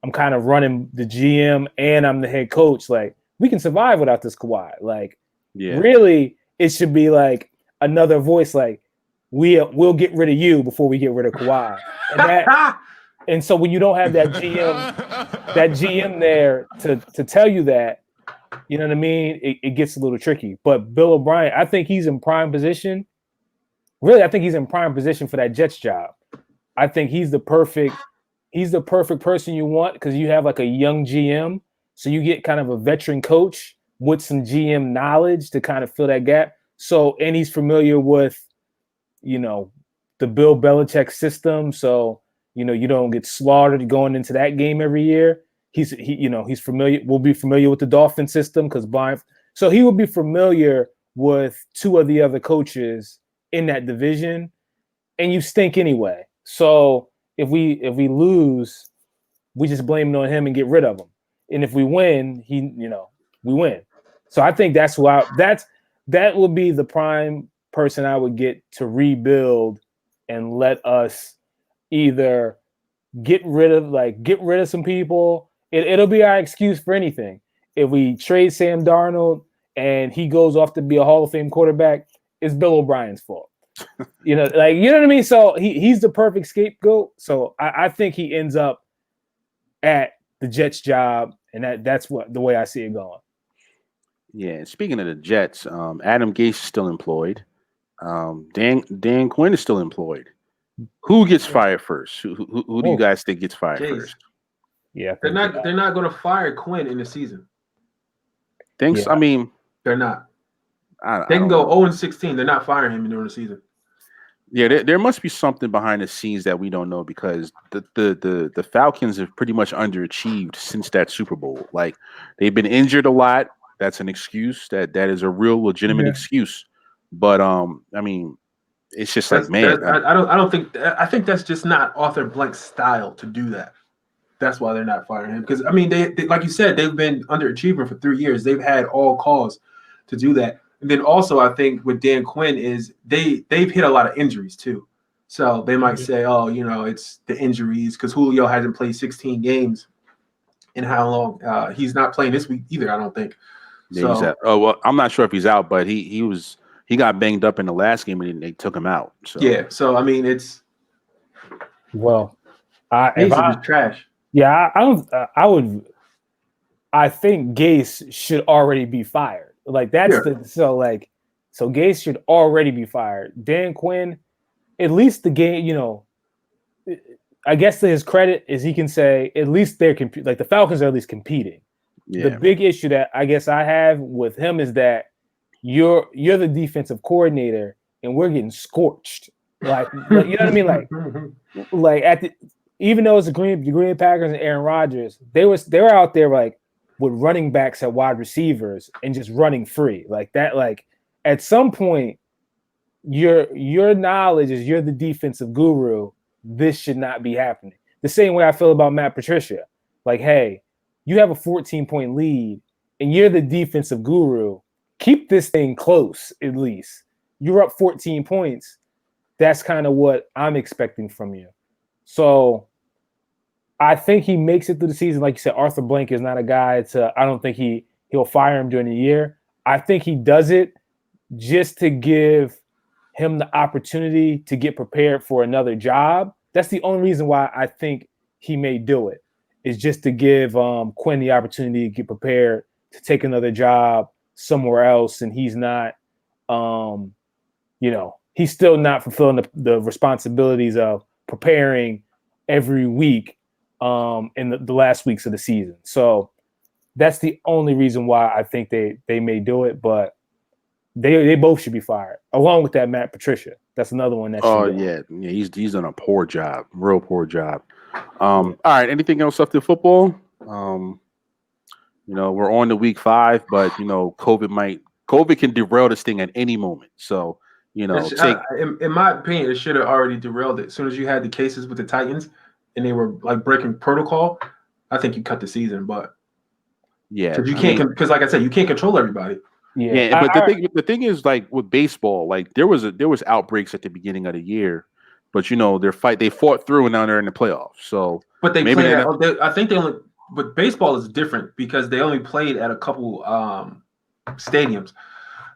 I'm kind of running the GM and I'm the head coach. Like, we can survive without this Kawhi. Like, really, it should be like another voice, like, we'll get rid of you before we get rid of Kawhi. And so when you don't have that GM there to tell you that, you know what I mean? It gets a little tricky. But Bill O'Brien, I think he's in prime position. Really, I think he's in prime position for that Jets job. I think he's the perfect person you want because you have like a young GM So you get kind of a veteran coach with some GM knowledge to kind of fill that gap. So, and he's familiar with, the Bill Belichick system. So, you don't get slaughtered going into that game every year. He's familiar, will be familiar with the Dolphin system because so he will be familiar with two of the other coaches in that division, and you stink anyway. So if we lose, we just blame it on him and get rid of him. And if we win, we win. So I think that's that would be the prime person I would get to rebuild and let us either get rid of some people. It'll be our excuse for anything. If we trade Sam Darnold and he goes off to be a Hall of Fame quarterback, it's Bill O'Brien's fault. You know what I mean? So he's the perfect scapegoat. So I think he ends up at the Jets job, and that's the way I see it going. Yeah, speaking of the Jets, Adam Gase is still employed. Dan Quinn is still employed. Who gets fired first? Who do you guys think gets fired first? Yeah, they're not going to fire Quinn in the season. Thanks. Yeah. I mean, they're not. They can go 0-16. They're not firing him during the season. Yeah, there must be something behind the scenes that we don't know, because the Falcons have pretty much underachieved since that Super Bowl. Like, they've been injured a lot. That's an excuse. That is a real legitimate excuse. But I mean, it's just I don't think. I think that's just not Arthur Blank's style to do that. That's why they're not firing him. Because I mean, they like you said, they've been underachieving for 3 years. They've had all cause to do that. And then also, I think with Dan Quinn is they've hit a lot of injuries too. So they might say, oh, it's the injuries, because Julio hasn't played 16 games in how long? He's not playing this week either, I don't think. Yeah, so, he's out. Oh well, I'm not sure if he's out, but he got banged up in the last game and they took him out. So yeah, so I mean, it's trash. Yeah, I think Gase should already be fired. Like that's so Gase should already be fired. Dan Quinn, at least the game, I guess to his credit is he can say at least they're like the Falcons are at least competing. Yeah. The big issue that I guess I have with him is that you're the defensive coordinator and we're getting scorched. Like you know what I mean? Like even though it's the Green Bay Packers and Aaron Rodgers, they were out there like with running backs at wide receivers and just running free like that. Like at some point, your knowledge is you're the defensive guru. This should not be happening. The same way I feel about Matt Patricia. Like, hey, you have a 14-point lead and you're the defensive guru. Keep this thing close, at least. You're up 14 points. That's kind of what I'm expecting from you. So I think he makes it through the season. Like you said, Arthur Blank is not a guy I don't think he'll fire him during the year. I think he does it just to give him the opportunity to get prepared for another job. That's the only reason why I think he may do it, is just to give Quinn the opportunity to get prepared to take another job somewhere else. And he's not, he's still not fulfilling the responsibilities of preparing every week in the last weeks of the season. So that's the only reason why I think they may do it, but they both should be fired, along with that Matt Patricia. That's another one that. Oh yeah, he's done a poor job, real poor job. All right, anything else up to football? We're on to week 5, but COVID can derail this thing at any moment. So in my opinion, it should have already derailed it. As soon as you had the cases with the Titans and they were like breaking protocol, I think you cut the season. But yeah, because like I said, you can't control everybody. Yeah, but the thing is, like with baseball, like there was outbreaks at the beginning of the year, but they fought through and now they're in the playoffs. So, but I think they only. But baseball is different because they only played at a couple stadiums.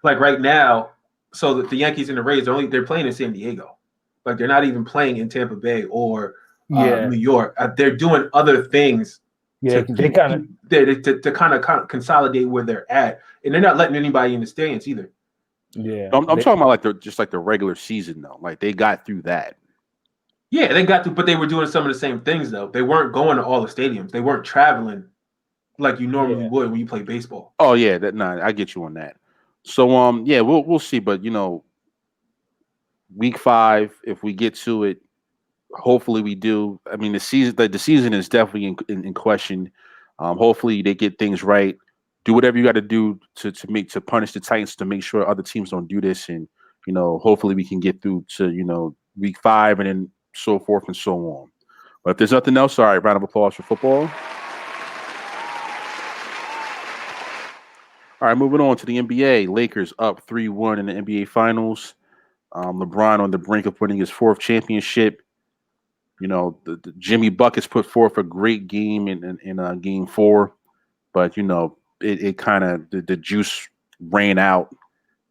Like right now, so that the Yankees and the Rays they're playing in San Diego. Like they're not even playing in Tampa Bay or New York. They're doing other things. Yeah, they kind of consolidate where they're at, and they're not letting anybody in the stands either. Yeah, I'm talking about the regular season though. Like they got through that. Yeah, they got through, but they were doing some of the same things though. They weren't going to all the stadiums. They weren't traveling like you normally would when you play baseball. Oh yeah, I get you on that. So yeah, we'll see, but week 5, if we get to it, hopefully we do. I mean, the season is definitely in question. Hopefully they get things right. Do whatever you got to do to punish the Titans to make sure other teams don't do this, and hopefully we can get through to week 5 and then so forth and so on. But if there's nothing else, all right, round of applause for football. All right, moving on to the NBA. Lakers up 3-1 in the NBA Finals. LeBron on the brink of winning his 4th championship. The Jimmy Buckets put forth a great game in game 4, but it kind of the juice ran out,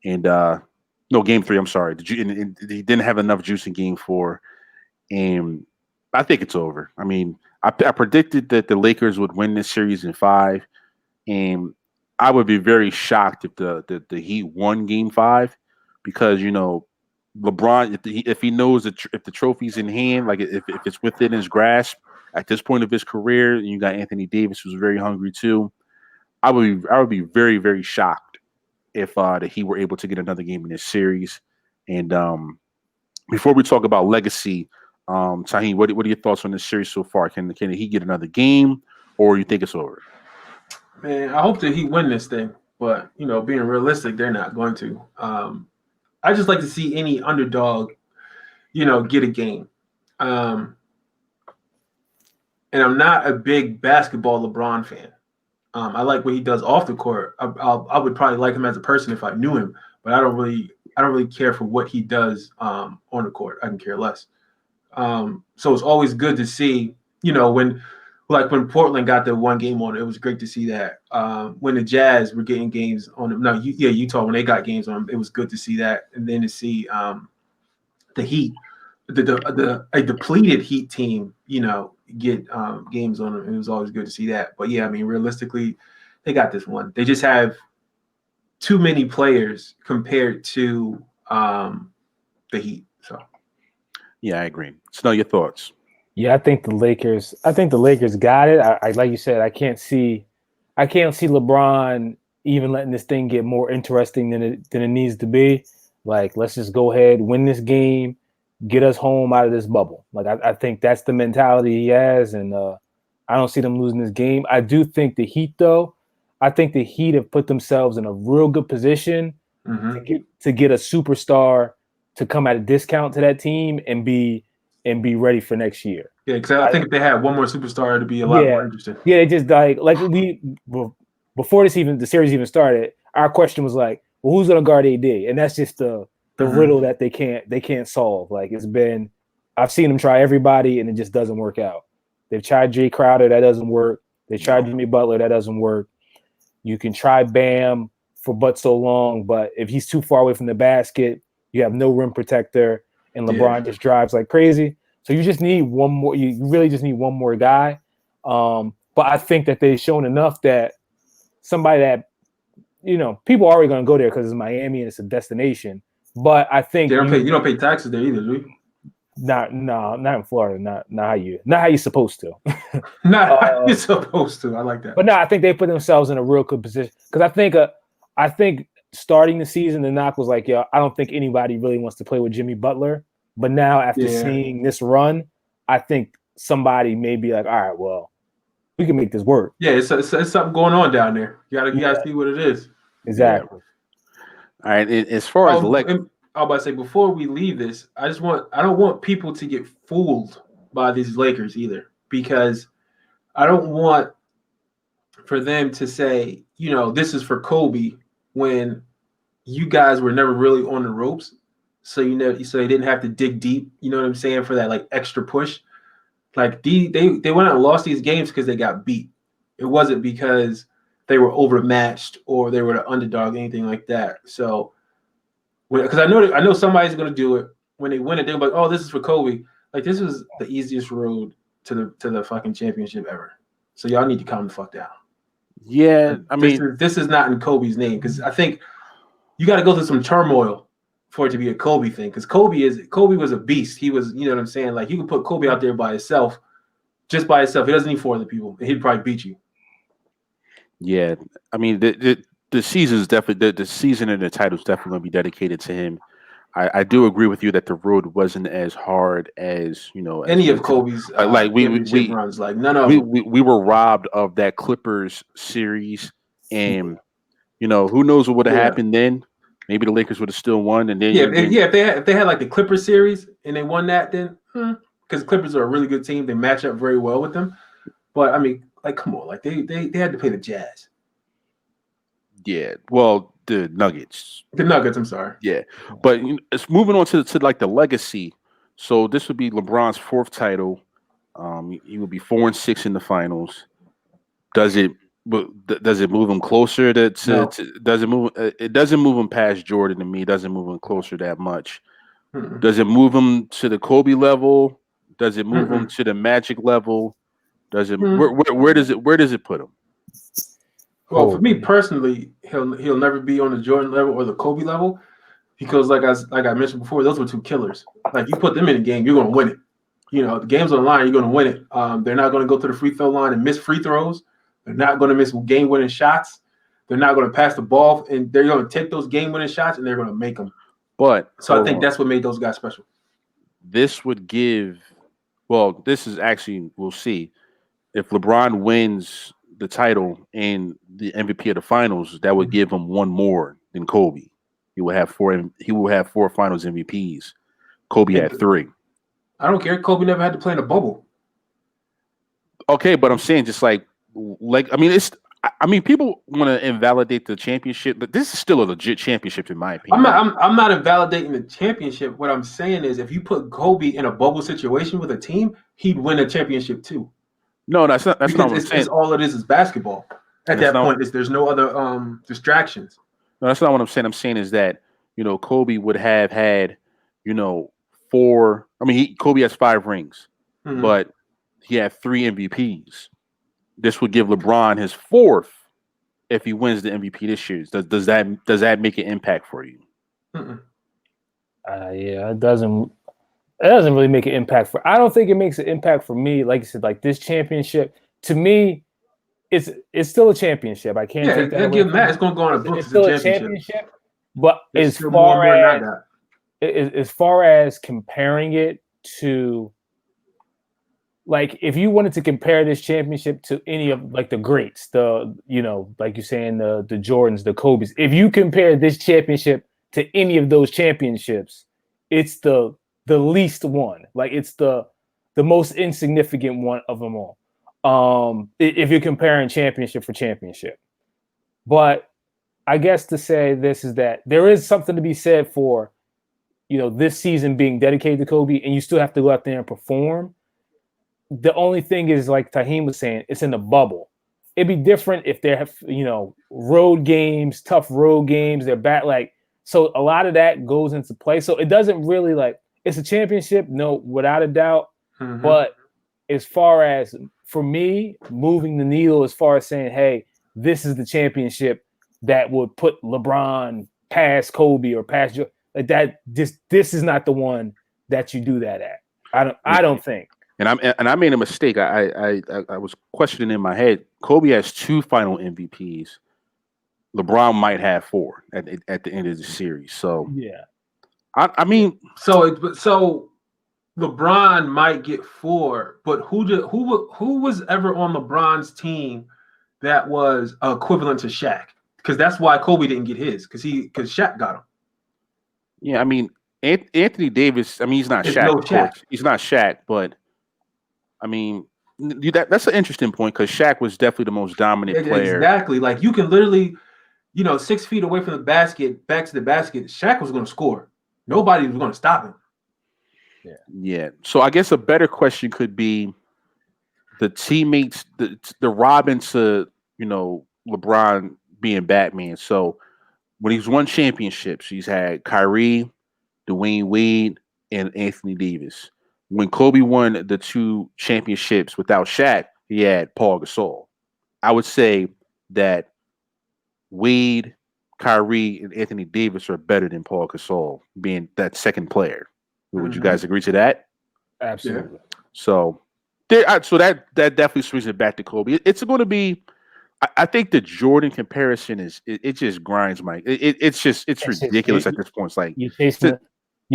and no, game 3. I'm sorry, he didn't have enough juice in game 4, and I think it's over. I mean, I predicted that the Lakers would win this series in 5, and I would be very shocked if the Heat won game 5, because LeBron, if he knows that if the trophy's in hand, like if it's within his grasp at this point of his career, and you got Anthony Davis, who's very hungry too, I would be very, very shocked if that he were able to get another game in this series. And before we talk about legacy, Taheen, what are your thoughts on this series so far? Can he get another game, or you think it's over? Man, I hope that he win this thing, but being realistic, they're not going to. I just like to see any underdog, get a game. And I'm not a big basketball LeBron fan. I like what he does off the court. I would probably like him as a person if I knew him, but I don't really care for what he does on the court. I can care less. So it's always good to see, when Portland got the 1 game on it was great to see that. When the Jazz were getting games on them, Utah, when they got games on them, it was good to see that. And then to see the Heat, a depleted Heat team, get games on them, it was always good to see that. But yeah, I mean, realistically, they got this one. They just have too many players compared to the Heat. So yeah, I agree. Snow, your thoughts? Yeah, I think the Lakers got it. I like you said, I can't see LeBron even letting this thing get more interesting than it needs to be. Like, let's just go ahead, win this game, get us home out of this bubble. Like, I think that's the mentality he has, and I don't see them losing this game. I do think the Heat, though, have put themselves in a real good position to get a superstar to come at a discount to that team and be ready for next year. Yeah, because I think if they had one more superstar, it'd be a lot more interesting. Yeah, it just before the series even started, our question was like, well, who's gonna guard AD? And that's just the riddle that they can't solve. Like, I've seen them try everybody and it just doesn't work out. They've tried Jay Crowder, that doesn't work. They tried Jimmy Butler, that doesn't work. You can try Bam for but so long, but if he's too far away from the basket, you have no rim protector, and LeBron just drives like crazy. So you just need one more. You really just need one more guy. But I think that they've shown enough that somebody that people are already going to go there because it's Miami and it's a destination. But I think you don't pay taxes there either, do you? Not in Florida. Not how you supposed to. Not how you're supposed to. I like that. But no, I think they put themselves in a real good position because I think starting the season, the knock was like, I don't think anybody really wants to play with Jimmy Butler. But now after seeing this run, I think somebody may be like, all right, well, we can make this work. Yeah, it's something going on down there. You gotta see what it is. Exactly. Yeah. All right. As far as I was about to say, before we leave this, I don't want people to get fooled by these Lakers either, because I don't want for them to say, this is for Kobe when you guys were never really on the ropes. So so they didn't have to dig deep, you know what I'm saying, for that like extra push. Like they went out and lost these games because they got beat. It wasn't because they were overmatched or they were the underdog, anything like that. So because I know somebody's gonna do it when they win it, they're like, oh, this is for Kobe. Like, this is the easiest road to the fucking championship ever. So y'all need to calm the fuck down. Yeah, I mean, this is not in Kobe's name, because I think you got to go through some turmoil for it to be a Kobe thing, because Kobe was a beast. He was, you know what I'm saying? Like, you could put Kobe out there by himself, just by himself. He doesn't need 4 other people. He'd probably beat you. Yeah, I mean the season is definitely the season and the title is definitely going to be dedicated to him. I do agree with you that the road wasn't as hard as as Any we of Kobe's like championship runs, like none of them. we were robbed of that Clippers series, and who knows what would have Yeah, happened then? Maybe the Lakers would have still won, and then yeah, you then if they had like the Clippers series and they won that, then because Clippers are a really good team, they match up very well with them. But I mean, like, come on, like they had to play the Jazz, yeah, well the Nuggets, the Nuggets. I'm sorry. yeah, but it's moving on to like the legacy. So this would be LeBron's fourth title. He would be 4-6 in the finals. Does it? Does it move him closer No. does it move? It doesn't move him past Jordan to me. It doesn't move him closer that much. Mm-mm. Does it move him to the Kobe level? Does it move him Mm-mm. to the Magic level? Does it? Mm. Where does it put him? Well, for me personally, he'll never be on the Jordan level or the Kobe level because, like I mentioned before, those were two killers. Like you put them in a game, you're gonna win it. The game's on the line, you're gonna win it. They're not gonna go to the free throw line and miss free throws. They're not gonna miss game winning shots. They're not gonna pass the ball, and they're gonna take those game winning shots and they're gonna make them. But So I think that's what made those guys special. this would give. Well, this is actually we'll see if LeBron wins the title and the MVP of the finals. That would give him one more than Kobe. He will have four. He will have four Finals MVPs. Kobe had three. I don't care. Kobe never had to play in a bubble. Okay, but I'm saying just like I mean it's. I mean, people want to invalidate the championship, but this is still a legit championship in my opinion. I'm not invalidating the championship. What I'm saying is, if you put Kobe in a bubble situation with a team, he'd win a championship too. No, that's not. That's not what I'm saying. It's all it is basketball. At that point, there's no other distractions. No, that's not what I'm saying. I'm saying is that Kobe would have had four. I mean, Kobe has 5 rings, but he had 3 MVPs. This would give LeBron his 4th if he wins the MVP this year. Does that make an impact for you? Yeah, it doesn't. It doesn't really make an impact for. I don't think it makes an impact for me. Like you said, like this championship to me, it's still a championship. I can't take that away. It's going to go on a book. It's still a championship. But it's as far as comparing it to, like, if you wanted to compare this championship to any of like the greats, like you're saying the Jordans, the Kobes, if you compare this championship to any of those championships, it's the least one. Like it's the most insignificant one of them all. If you're comparing championship for championship. But I guess to say this is that there is something to be said for, this season being dedicated to Kobe, and you still have to go out there and perform. The only thing is, like Tahim was saying, it's in the bubble. It'd be different if they have, road games, tough road games. They're back, so a lot of that goes into play. So it doesn't really it's a championship, no, without a doubt. Mm-hmm. But as far as for me, moving the needle, as far as saying, hey, this is the championship that would put LeBron past Kobe or past Jordan, like that. This is not the one that you do that at. I don't think. And I made a mistake. I was questioning in my head. Kobe has 2 final MVPs. LeBron might have 4 at the end of the series. So yeah, I mean, so LeBron might get 4, but who was ever on LeBron's team that was equivalent to Shaq? Because that's why Kobe didn't get his, because Shaq got him. Yeah, I mean Anthony Davis. I mean, he's not Shaq. No Shaq. He's not Shaq, but I mean that's an interesting point because Shaq was definitely the most dominant player. Exactly. Like you can literally, 6 feet away from the basket, back to the basket, Shaq was going to score. Nobody was going to stop him. Yeah. So I guess a better question could be the teammates, the Robin to LeBron being Batman. So when he's won championships, he's had Kyrie, Dwayne Wade, and Anthony Davis. When Kobe won the 2 championships without Shaq, he had Paul Gasol. I would say that Wade, Kyrie, and Anthony Davis are better than Paul Gasol being that second player. Would you guys agree to that? Absolutely. So that definitely swings it back to Kobe. It's going to be I think the Jordan comparison is it just grinds, Mike. It's It's just ridiculous at this point. It's like you're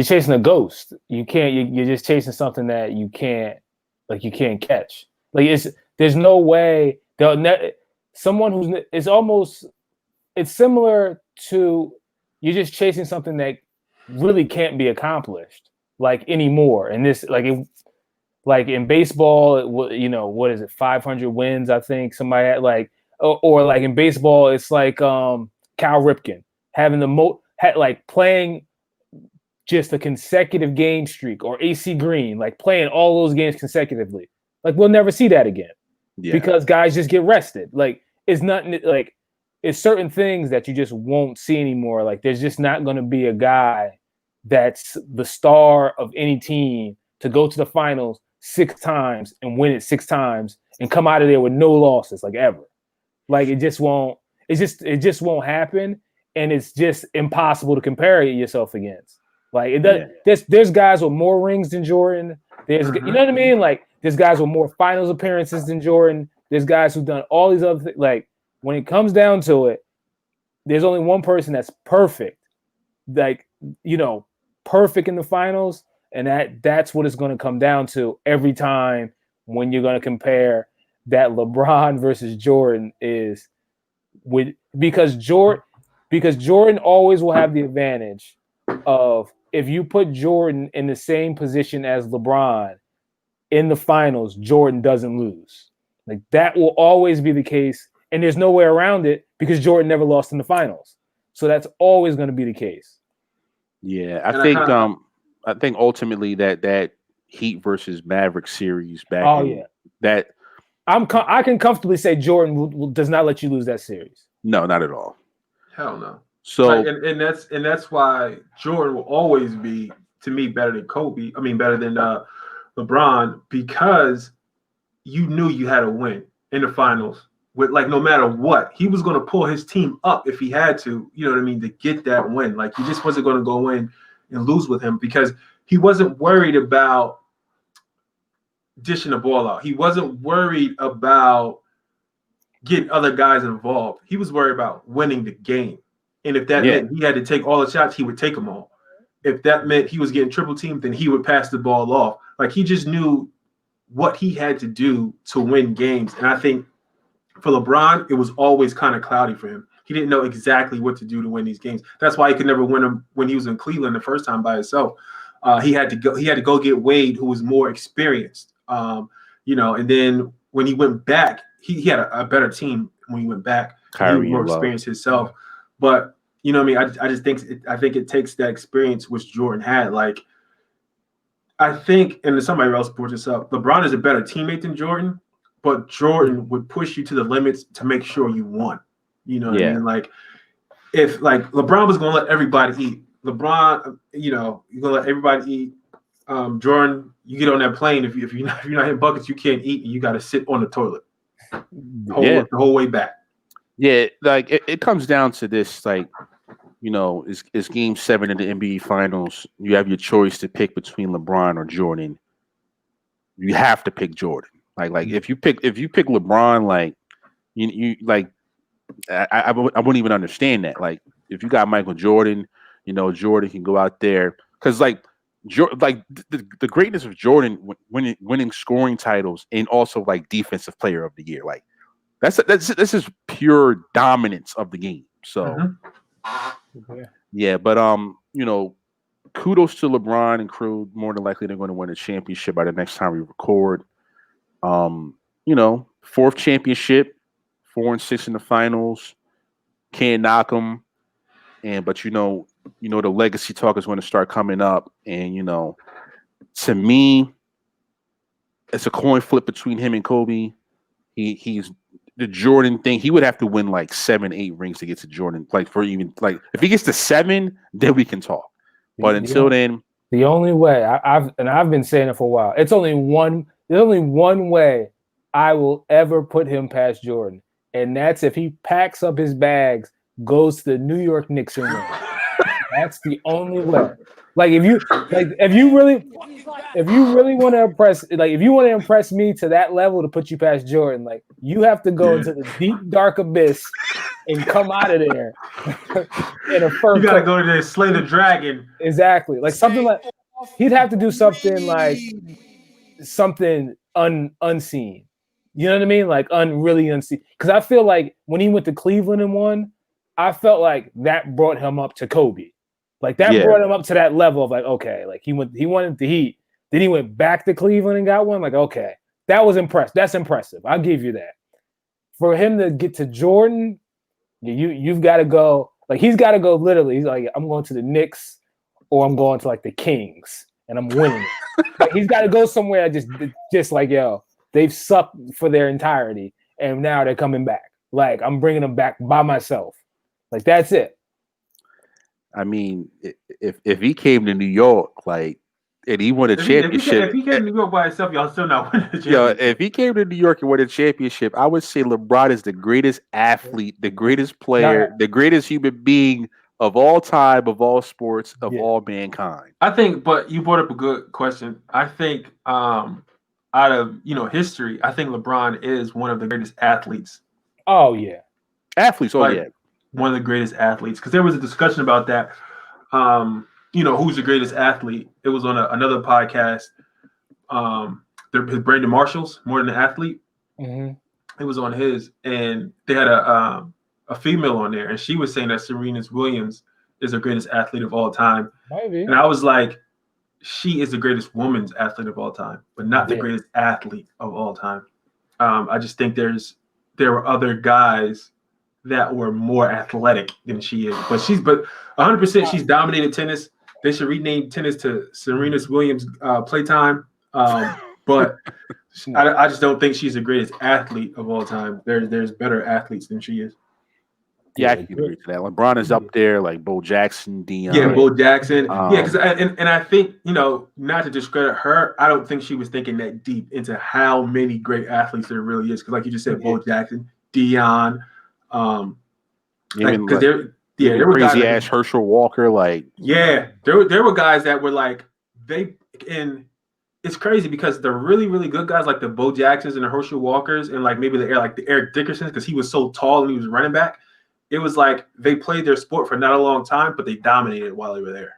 chasing a ghost. You can't. You're just chasing something that you can't catch. Like there's no way someone who's it's similar to you're just chasing something that really can't be accomplished like anymore. And this like in baseball, what is it? 500 wins, I think somebody had or like in baseball, it's like Cal Ripken having like playing just a consecutive game streak, or AC Green like playing all those games consecutively. Like we'll never see that again because guys just get rested. Like it's not like it's certain things that you just won't see anymore. Like there's just not going to be a guy that's the star of any team to go to the finals 6 times and win it 6 times and come out of there with no losses like ever. Like it just won't happen, and it's just impossible to compare yourself against. Like it does. There's guys with more rings than Jordan. You know what I mean? Like there's guys with more finals appearances than Jordan. There's guys who've done all these other things. Like when it comes down to it, there's only one person that's perfect. Like, perfect in the finals, and that's what it's going to come down to every time when you're going to compare that LeBron versus Jordan is because Jordan always will have the advantage of if you put Jordan in the same position as LeBron in the finals, Jordan doesn't lose. Like that will always be the case, and there's no way around it because Jordan never lost in the finals. So that's always going to be the case. Yeah, I think ultimately that Heat versus Maverick series back. I can comfortably say Jordan does not let you lose that series. No, not at all. Hell no. So and that's why Jordan will always be to me better than Kobe. I mean better than LeBron, because you knew you had to win in the finals. With like no matter what, he was going to pull his team up if he had to. You know what I mean, to get that win. Like he just wasn't going to go in and lose with him because he wasn't worried about dishing the ball out. He wasn't worried about getting other guys involved. He was worried about winning the game. And if that meant he had to take all the shots, he would take them all. If that meant he was getting triple teamed, then he would pass the ball off. Like he just knew what he had to do to win games. And I think for LeBron, it was always kind of cloudy for him. He didn't know exactly what to do to win these games. That's why he could never win them when he was in Cleveland the first time by himself. He had to go get Wade, who was more experienced. And then when he went back, he had a better team when he went back. Kyrie, he was more experienced himself. But you know what I mean? I think it takes that experience which Jordan had. Like I think, and somebody else brought this up, LeBron is a better teammate than Jordan, but Jordan would push you to the limits to make sure you won. You know what I mean? Like if like LeBron was going to let everybody eat, LeBron, you're going to let everybody eat. Jordan, you get on that plane. If you're not hitting buckets, you can't eat, and you got to sit on the toilet the whole way back. Yeah, like it comes down to this, like, it's Game 7 in the NBA Finals. You have your choice to pick between LeBron or Jordan. You have to pick Jordan. Like if you pick LeBron, like you like, I wouldn't even understand that. Like if you got Michael Jordan, Jordan can go out there because like the greatness of Jordan winning scoring titles and also like defensive player of the year, like this is pure dominance of the game. So but kudos to LeBron and crew. More than likely they're going to win a championship by the next time we record. 4th championship, 4-6 in the finals. Can't knock them. But the legacy talk is going to start coming up. And to me, it's a coin flip between him and Kobe. He's the Jordan thing. He would have to win like 7-8 rings to get to Jordan. Like for even like if he gets to 7, then we can talk. But until then, the only way I've been saying it for a while. There's only one way I will ever put him past Jordan, and that's if he packs up his bags, goes to the New York Knicks and wins. That's the only way. Like if you really want to impress, like if you want to impress me to that level to put you past Jordan, like you have to go into the deep dark abyss and come out of there in a fur You gotta coat. go to there, slay the dragon. Exactly, like something like he'd have to do something like something unseen. You know what I mean? Like really unseen. Because I feel like when he went to Cleveland and won, I felt like that brought him up to Kobe. Like that brought him up to that level of like, okay, like he wanted the Heat. Then he went back to Cleveland and got one. Like, okay, that was impressive. That's impressive. I'll give you that. For him to get to Jordan, you've got to go. Like he's got to go literally. He's like, I'm going to the Knicks or I'm going to like the Kings and I'm winning it. Like he's got to go somewhere just like, yo, they've sucked for their entirety and now they're coming back. Like I'm bringing them back by myself. Like that's it. I mean, if he came to New York, like, and he won a championship. If he came to New York by himself, y'all still not winning the championship. Yeah, if he came to New York and won a championship, I would say LeBron is the greatest athlete, the greatest player, the greatest human being of all time, of all sports, of all mankind. I think, but you brought up a good question. I think out of history, I think LeBron is one of the greatest athletes. Oh yeah. Athletes, one of the greatest athletes. Because there was a discussion about that. Who's the greatest athlete? It was on another podcast. Brandon Marshall's More Than an Athlete. Mm-hmm. It was on his, and they had a female on there, and she was saying that Serena Williams is the greatest athlete of all time. Maybe. And I was like, she is the greatest women's athlete of all time, but not the greatest athlete of all time. I just think there were other guys that were more athletic than she is, but 100% she's dominated tennis. They should rename tennis to Serena Williams playtime. But I just don't think she's the greatest athlete of all time. There's better athletes than she is. Yeah, I can agree to that. LeBron is up there, like Bo Jackson, Dion. Yeah, Bo Jackson. Because and I think not to discredit her, I don't think she was thinking that deep into how many great athletes there really is. Because like you just said, Bo Jackson, Dion. Because there were crazy guys ass Herschel Walker, like there were guys that were like it's crazy because the really really good guys like the Bo Jacksons and the Herschel Walkers and like maybe the Eric Dickersons because he was so tall and he was running back. It was like they played their sport for not a long time, but they dominated while they were there.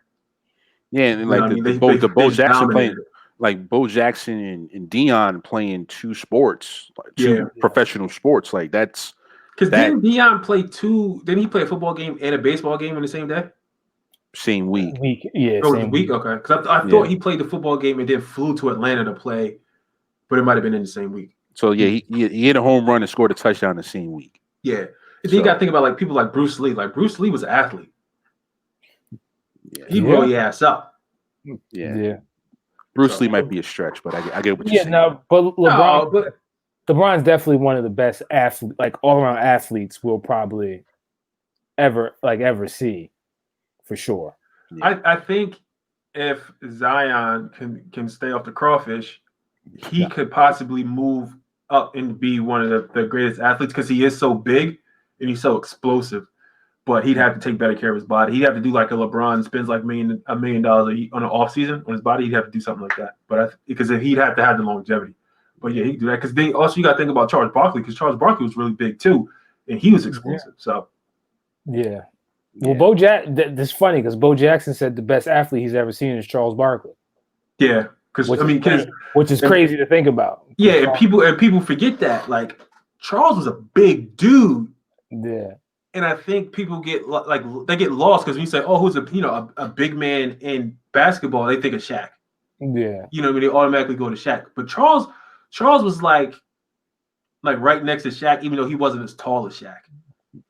Yeah, and like the Bo Jackson playing, like Bo Jackson and Dion playing two sports, like two professional sports, like that's. Because didn't Dion play didn't he play a football game and a baseball game in the same day? Same week. Same week. Okay. Because I thought he played the football game and then flew to Atlanta to play, but it might have been in the same week. So he hit a home run and scored a touchdown the same week. Yeah. And then you got to think about like people like Bruce Lee. Like Bruce Lee was an athlete. He blow your ass up. Yeah. Bruce Lee might be a stretch, but I get what you're saying. But LeBron's definitely one of the best athletes, like all-around athletes we'll probably ever see, for sure. Yeah. I think if Zion can stay off the crawfish, he could possibly move up and be one of the greatest athletes because he is so big and he's so explosive. But he'd have to take better care of his body. He'd have to do like a LeBron, spends like $1 million on an off season on his body. He'd have to do something like that. But because he'd have to have the longevity. But yeah, he can do that. Because then also you got to think about Charles Barkley because Charles Barkley was really big too, and he was explosive. So well, Bo Jackson. That's funny because Bo Jackson said the best athlete he's ever seen is Charles Barkley. Yeah, which is crazy to think about. Yeah, and people forget that like Charles was a big dude. Yeah. And I think people get lost because when you say, "Oh, who's a big man in basketball?" They think of Shaq. Yeah, they automatically go to Shaq. But Charles was like right next to Shaq, even though he wasn't as tall as Shaq.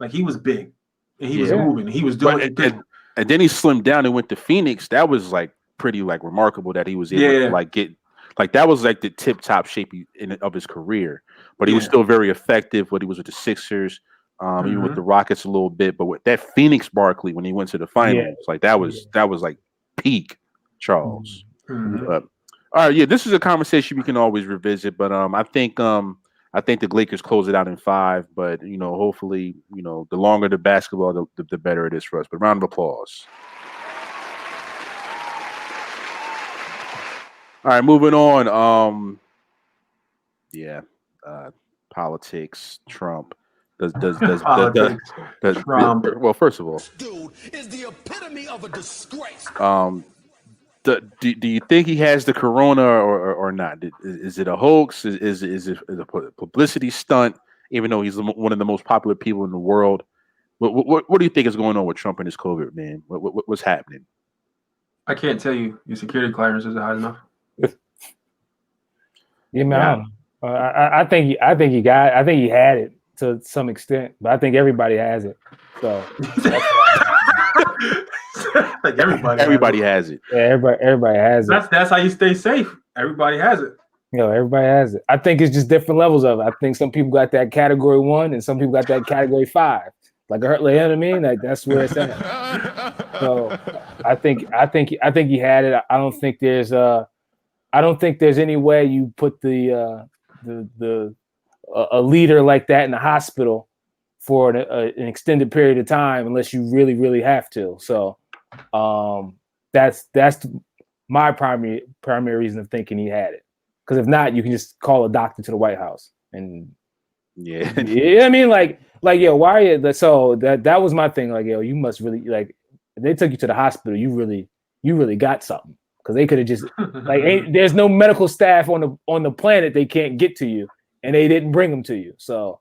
Like he was big, and he was moving, and he was doing. And then he slimmed down and went to Phoenix. That was like pretty like remarkable that he was able to like get like that was like the tip top shape of his career. But he was still very effective when he was with the Sixers. Even with the Rockets a little bit, but with that Phoenix Barkley when he went to the finals, like that was like peak Charles. But, all right, this is a conversation we can always revisit. But I think the Lakers close it out in 5. But hopefully, the longer the basketball, the better it is for us. But round of applause. right, moving on. Yeah, uh, politics. Trump. Politics. Does Trump. well? First of all, Dude is the epitome of a disgrace. um, do you think he has the corona or not? Is it a hoax? Is it a publicity stunt? Even though he's one of the most popular people in the world, what do you think is going on with Trump and his COVID, man? What's happening? I can't tell you. Your security clearance isn't high enough. Yeah, man. Yeah. I don't know. I think he got. I think he had it to some extent, but I think everybody has it. So Like everybody. Everybody has it. yeah, everybody has it. That's how you stay safe. Everybody has it. Everybody has it. I think it's just different levels of it. I think some people got that category 1, and some people got that category 5. Like, you know what I mean? Like, that's where it's at. So I think he had it. I don't think there's any way you put a leader like that in the hospital for an extended period of time unless you really, really have to. So that's my primary reason of thinking he had it. Because if not, you can just call a doctor to the White House and Yeah. you know what I mean? Like yo, why are you? So that was my thing. Like, yo, you must really like. If they took you to the hospital, you really got something. Because they could have just there's no medical staff on the planet they can't get to you, and they didn't bring them to you. So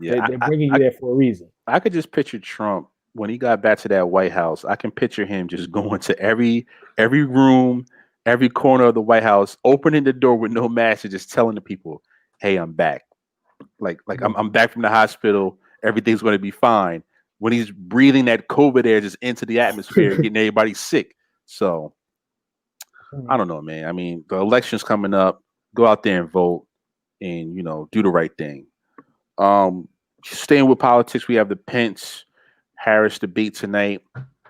Yeah, they're bringing you there for a reason. I could just picture Trump when he got back to that White House. I can picture him just going to every room, every corner of the White House, opening the door with no mask and just telling the people, "Hey, I'm back. Like I'm back from the hospital. Everything's going to be fine." When he's breathing that COVID air just into the atmosphere, getting everybody sick. So I don't know, man. I mean, the election's coming up. Go out there and vote, and do the right thing. Staying with politics, we have the Pence Harris debate tonight.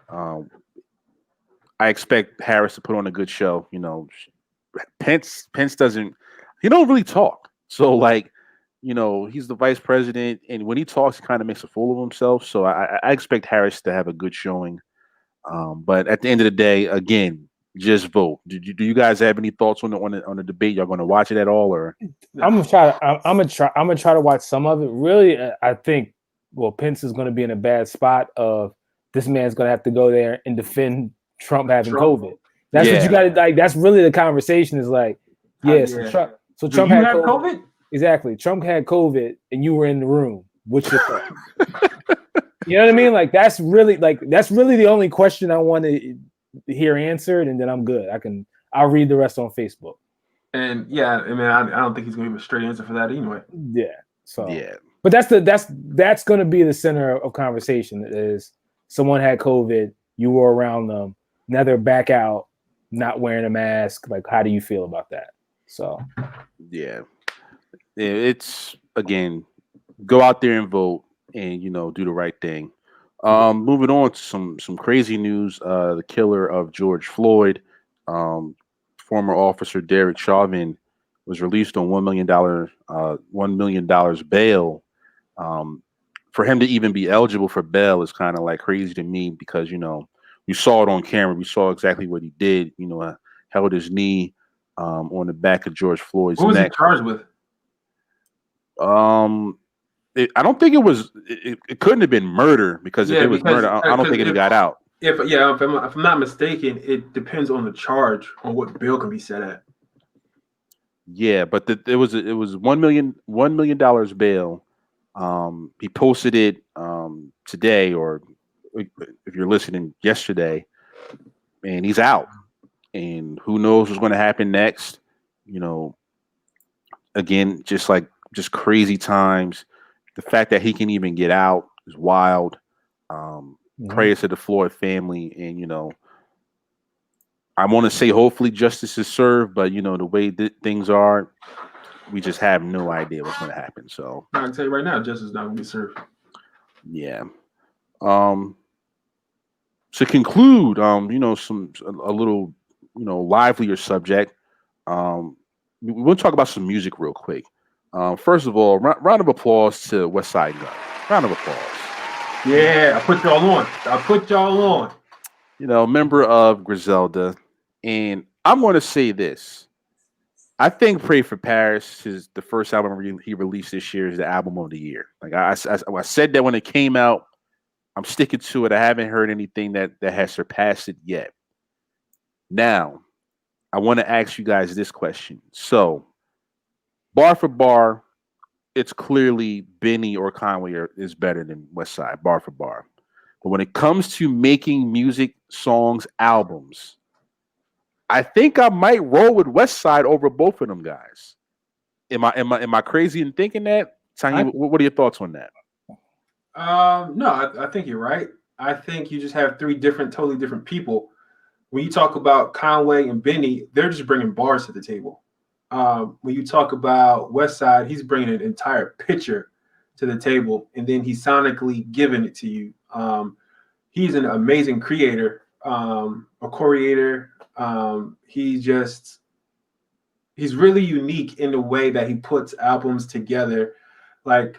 Um, I expect Harris to put on a good show. Pence doesn't. He don't really talk. So he's the vice president, and when he talks, he kind of makes a fool of himself. So I expect Harris to have a good showing. But at the end of the day, again, just vote. Do you guys have any thoughts on the debate? Y'all going to watch it at all, or? I'm gonna try to watch some of it. Really, I think Pence is going to be in a bad spot. Of this man's going to have to go there and defend Trump having COVID. That's what you got to like. That's really the conversation. Is like, So Trump had COVID. Exactly. Trump had COVID, and you were in the room. What's your thought? You know what I mean? Like that's really the only question I want to hear answered, and then I'm good. I'll read the rest on Facebook. And yeah, I mean, I don't think he's going to give a straight answer for that anyway. Yeah. So yeah, but that's going to be the center of conversation. Is someone had COVID, you were around them, now they're back out, not wearing a mask. Like, how do you feel about that? So yeah, it's again, go out there and vote, and do the right thing. Moving on to some crazy news. The killer of George Floyd, former officer Derek Chauvin, was released on $1 million bail. For him to even be eligible for bail is kind of like crazy to me because we saw it on camera. We saw exactly what he did. Held his knee on the back of George Floyd's neck. What was he charged with? I don't think it was. It couldn't have been murder because if it was murder, I don't think he got out. If I'm not mistaken, it depends on the charge on what bail can be set at. Yeah, but it was $1 million bail. He posted it today, or if you're listening, yesterday, and he's out. And who knows what's going to happen next? Again, just crazy times. The fact that he can even get out is wild. Prayers to the Floyd family, and I want to say hopefully justice is served, but the way things are, we just have no idea what's going to happen. So I can tell you right now, justice is not going to be served. Yeah. To conclude, a little livelier subject. We want to talk about some music real quick. First of all, round of applause to Westside Gunn. Round of applause. Yeah, I put y'all on. Member of Griselda. And I'm going to say this. I think "Pray for Paris" is the first album he released this year. Is the album of the year. Like I said that when it came out. I'm sticking to it. I haven't heard anything that has surpassed it yet. Now, I want to ask you guys this question. So, bar for bar, it's clearly Benny or Conway is better than Westside, bar for bar. But when it comes to making music, songs, albums, I think I might roll with Westside over both of them guys. Am I crazy in thinking that? Tanya, what are your thoughts on that? No, I think you're right. I think you just have three totally different people. When you talk about Conway and Benny, they're just bringing bars to the table. When you talk about Westside, he's bringing an entire picture to the table, and then he's sonically giving it to you. He's an amazing creator, a choreator. He's really unique in the way that he puts albums together. Like,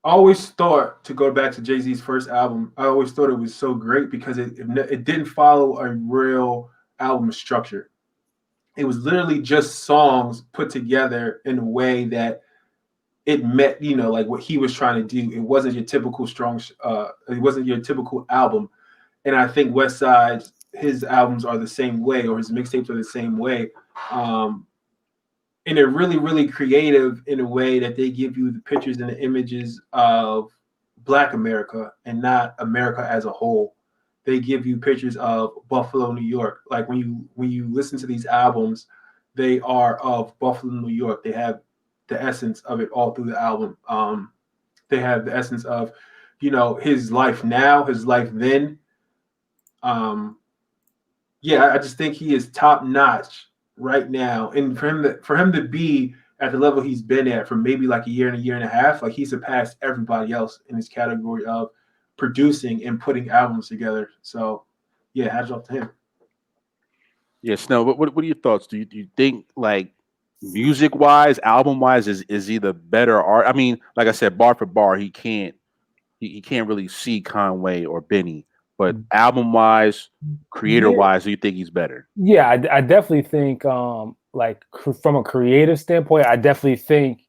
I always thought, to go back to Jay-Z's first album, I always thought it was so great because it didn't follow a real album structure. It was literally just songs put together in a way that it met, like what he was trying to do. It wasn't your typical it wasn't your typical album. And I think Westside, his albums are the same way, or his mixtapes are the same way. And they're really, really creative in a way that they give you the pictures and the images of Black America and not America as a whole. They give you pictures of Buffalo, New York. Like when you listen to these albums, they are of Buffalo, New York. They have the essence of it all through the album. They have the essence of, his life now, his life then. Yeah, I just think he is top notch right now, and for him to be at the level he's been at for maybe like a year and a half, like he surpassed everybody else in his category of producing and putting albums together. So, yeah, hats off to him. Yeah, Snow. What are your thoughts? Do you think like music wise, album wise, is either better art? I mean, like I said, bar for bar, he can't really see Conway or Benny, but album wise, creator wise, do you think he's better? Yeah, I definitely think like from a creative standpoint, I definitely think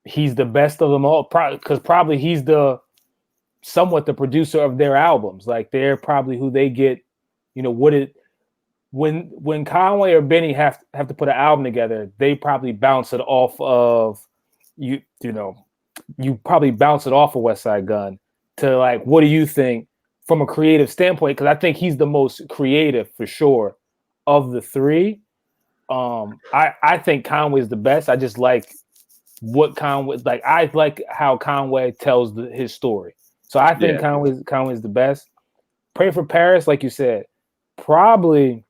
he's the best of them all. Because probably he's somewhat the producer of their albums. Like they're probably who they get. When Conway or Benny have to put an album together, they probably bounce it off of you. You probably bounce it off of Westside Gunn to like, what do you think from a creative standpoint? Because I think he's the most creative for sure of the three. I think Conway's the best. I just like what Conway like. I like how Conway tells his story. So I think Conway's the best. Pray for Paris, like you said, is probably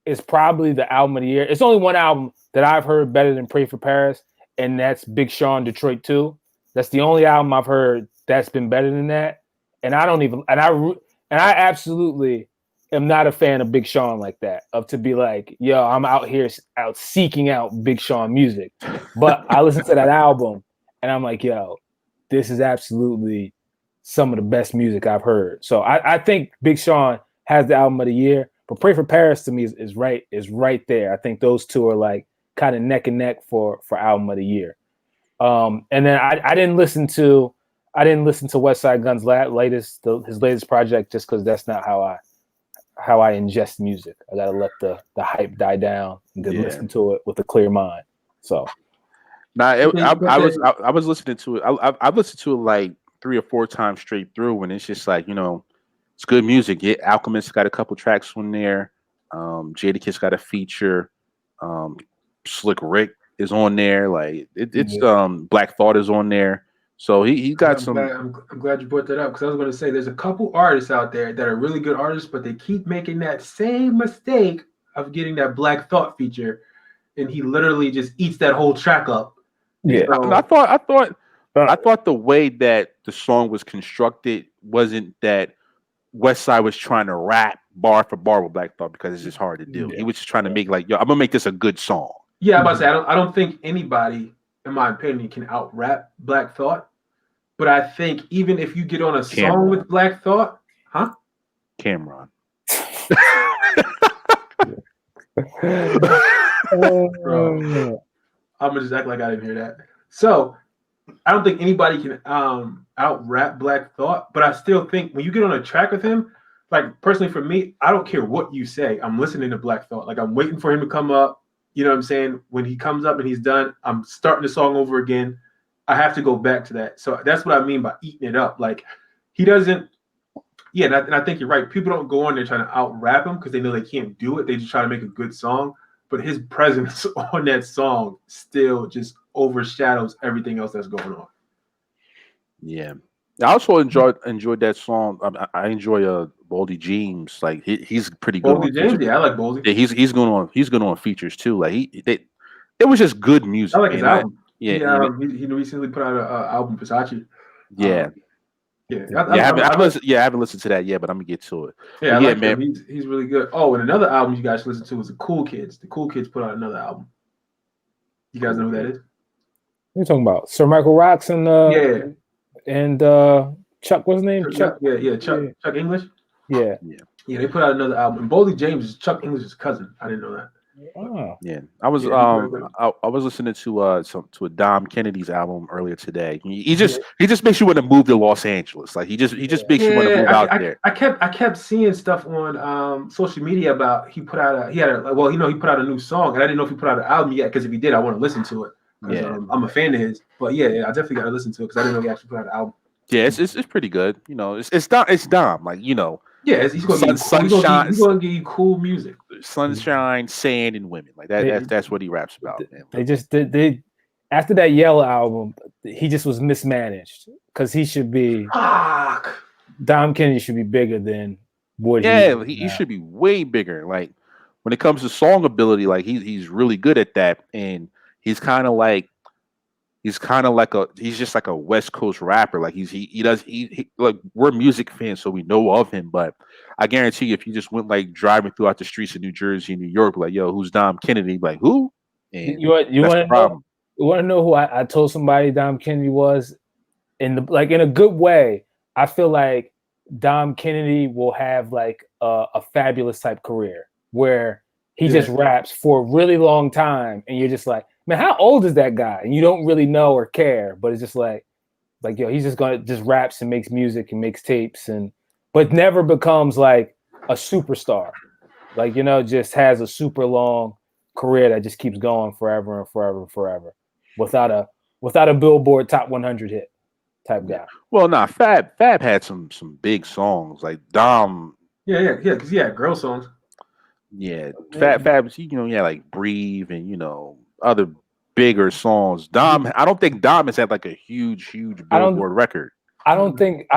the album of the year. It's only one album that I've heard better than Pray for Paris, and that's Big Sean Detroit 2. That's the only album I've heard that's been better than that. And I absolutely am not a fan of Big Sean like that, of to be like, yo, I'm out here seeking out Big Sean music. But I listened to that album and I'm like, yo, this is absolutely some of the best music I've heard. So I think Big Sean has the album of the year, but Pray for Paris to me is right there. I think those two are like kind of neck and neck for album of the year. And then I didn't listen to Westside Gunn's his latest project just because that's not how I ingest music. I gotta let the hype die down and then listen to it with a clear mind. So, I was listening to it. I've listened to it like 3 or 4 times straight through, and it's just like it's good music. Yeah, Alchemist got a couple tracks on there. Jadakiss got a feature. Slick Rick is on there. Like it's Black Thought is on there. So he got some. I'm glad you brought that up because I was going to say there's a couple artists out there that are really good artists, but they keep making that same mistake of getting that Black Thought feature, and he literally just eats that whole track up. Yeah, so, I thought the way that the song was constructed wasn't that Westside was trying to rap bar for bar with Black Thought because it's just hard to do. Yeah. He was just trying to make like, yo, I'm gonna make this a good song. Yeah, I'm about to say I don't think anybody, in my opinion, can out rap Black Thought. But I think even if you get on a song with Black Thought, Cameron. Bro, I'm gonna just act like I didn't hear that. So I don't think anybody can out rap Black Thought, but I still think when you get on a track with him, like personally for me, I don't care what you say. I'm listening to Black Thought. Like I'm waiting for him to come up. You know what I'm saying? When he comes up and he's done, I'm starting the song over again. I have to go back to that. So that's what I mean by eating it up. Like he doesn't. Yeah, and I think you're right. People don't go on there trying to out rap him because they know they can't do it. They just try to make a good song. But his presence on that song still just overshadows everything else that's going on. Yeah, I also enjoyed that song. I enjoy Boldy James. Like he's pretty good on Boldy James, features. yeah, I like Boldy. Yeah, he's going on features too. Like it was just good I music, like his man. album. Yeah, He recently put out an album, Versace. yeah. Yeah, I haven't listened to that yet, but I'm gonna get to it. yeah, But I yeah, like man. him. He's really good. Oh, and another album you guys should listen to is the Cool Kids. The Cool Kids put out another album. You guys know who that is? What are you talking about? Sir Michael Rocks and Chuck, what's his name? Chuck. Chuck English. Yeah. Yeah, they put out another album. And Boldy James is Chuck English's cousin. I didn't know that. Oh. Yeah, I was Yeah, I was listening to a Dom Kennedy's album earlier today. He just makes you want to move to Los Angeles. Like he just makes you want to move out there. I kept seeing stuff on social media about he put out he put out a new song, and I didn't know if he put out an album yet, because if he did, I want to listen to it. Yeah. I'm a fan of his. But yeah, I definitely got to listen to it because I didn't know he actually put out an album. Yeah, it's pretty good. You know, it's Dom. Like, you know. Yeah, he's gonna give you cool music. Sunshine, sand, and women. Like that's what he raps about, man. They after that Yellow album, he just was mismanaged, because he should be Dom Kennedy should be bigger than what he should be way bigger. Like when it comes to song ability, like he's really good at that, and he's just like a West Coast rapper. Like he like, we're music fans, so we know of him. But I guarantee you, if you just went like driving throughout the streets of New Jersey and New York, like, yo, who's Dom Kennedy? Like, who? And you want to know who I told somebody Dom Kennedy was, in a good way. I feel like Dom Kennedy will have like a Fabulous type career where he just raps for a really long time, and you're just like, man, how old is that guy? And you don't really know or care, but it's just like yo, he's just gonna just raps and makes music and makes tapes, but never becomes like a superstar. Like, you know, just has a super long career that just keeps going forever and forever and forever without a Billboard Top 100 hit type guy. Well, nah, Fab had some big songs. Like Dom. Yeah, because he had girl songs. Yeah, Fab, you know, yeah, like Breathe and, you know, other bigger songs. Dom, I don't think Dom has had like a huge Billboard record. I don't think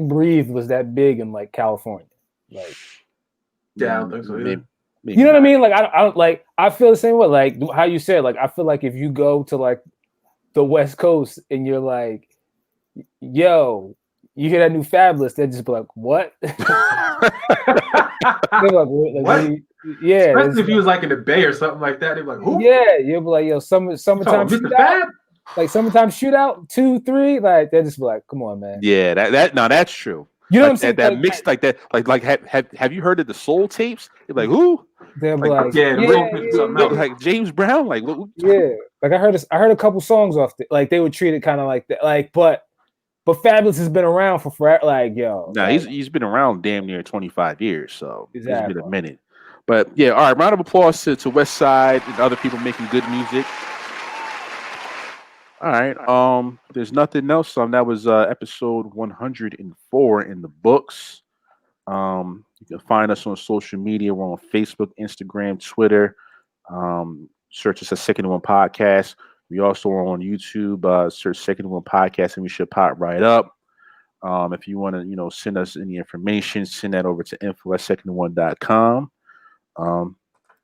Breathe was that big in like California. Like, yeah, I don't think so. Maybe you know what I mean? Like, I don't like. I feel the same way. Like how you said. Like, I feel like if you go to like the West Coast and you're like, yo, you hear that new Fabulous, they'd just be like, what? They're like, what? Yeah, especially if he was like in the Bay or something like that. They're like, who? Yeah, you'll be like, yo, summertime shootout. Like summertime shootout 2, 3. Like they just be like, come on, man. Yeah, that's true. You know like, what I'm saying? That mixed like that. Like have you heard of the Soul tapes? They're like, who? They're like like James Brown. Like what? Yeah, like I heard a couple songs off it. Like they would treat it kind of like that. Like, but Fabulous has been around for forever. Like, yo, nah, he's been around damn near 25 years, so exactly. It's been a minute. But yeah, all right. Round of applause to Westside and other people making good music. All right. There's nothing else. That was episode 104 in the books. You can find us on social media. We're on Facebook, Instagram, Twitter. Search us at Second One Podcast. We also are on YouTube. Search Second One Podcast, and we should pop right up. If you want to, send us any information, send that over to info@secondone.com.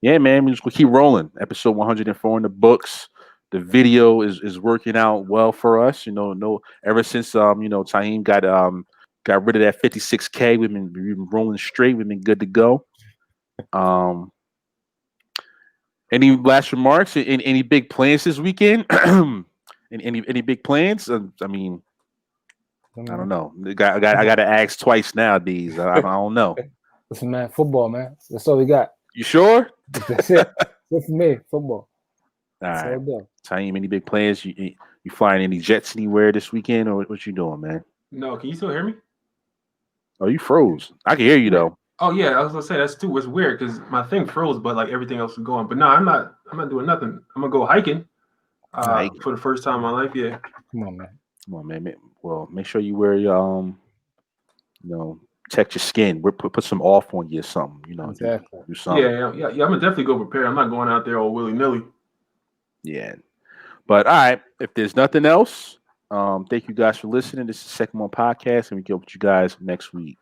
Yeah, man, we just gonna keep rolling. Episode 104 in the books. The video is working out well for us. Ever since Taheem got rid of that 56K, we've been rolling straight. We've been good to go. Any last remarks? Any big plans this weekend? any big plans? I mean, I don't know. I got to ask twice nowadays. I don't know. Listen, man, football, man. That's all we got. You sure? That's it. Good for me. Football. All That's all right. I do. Taim, any big plans? You flying any jets anywhere this weekend, or what you doing, man? No, can you still hear me? Oh, you froze. I can hear you though. Oh yeah, I was gonna say that's too. It's weird because my thing froze, but like everything else is going. But no, I'm not. I'm not doing nothing. I'm gonna go hiking. Hiking. For the first time in my life. Yeah. Come on, man. Come on, man. Well, make sure you wear your protect your skin. Put some off on you or something. Exactly. Do something. Yeah. I'm gonna definitely go prepared. I'm not going out there all willy nilly. Yeah. But all right, if there's nothing else, thank you guys for listening. This is the Second One Podcast, and we get with you guys next week.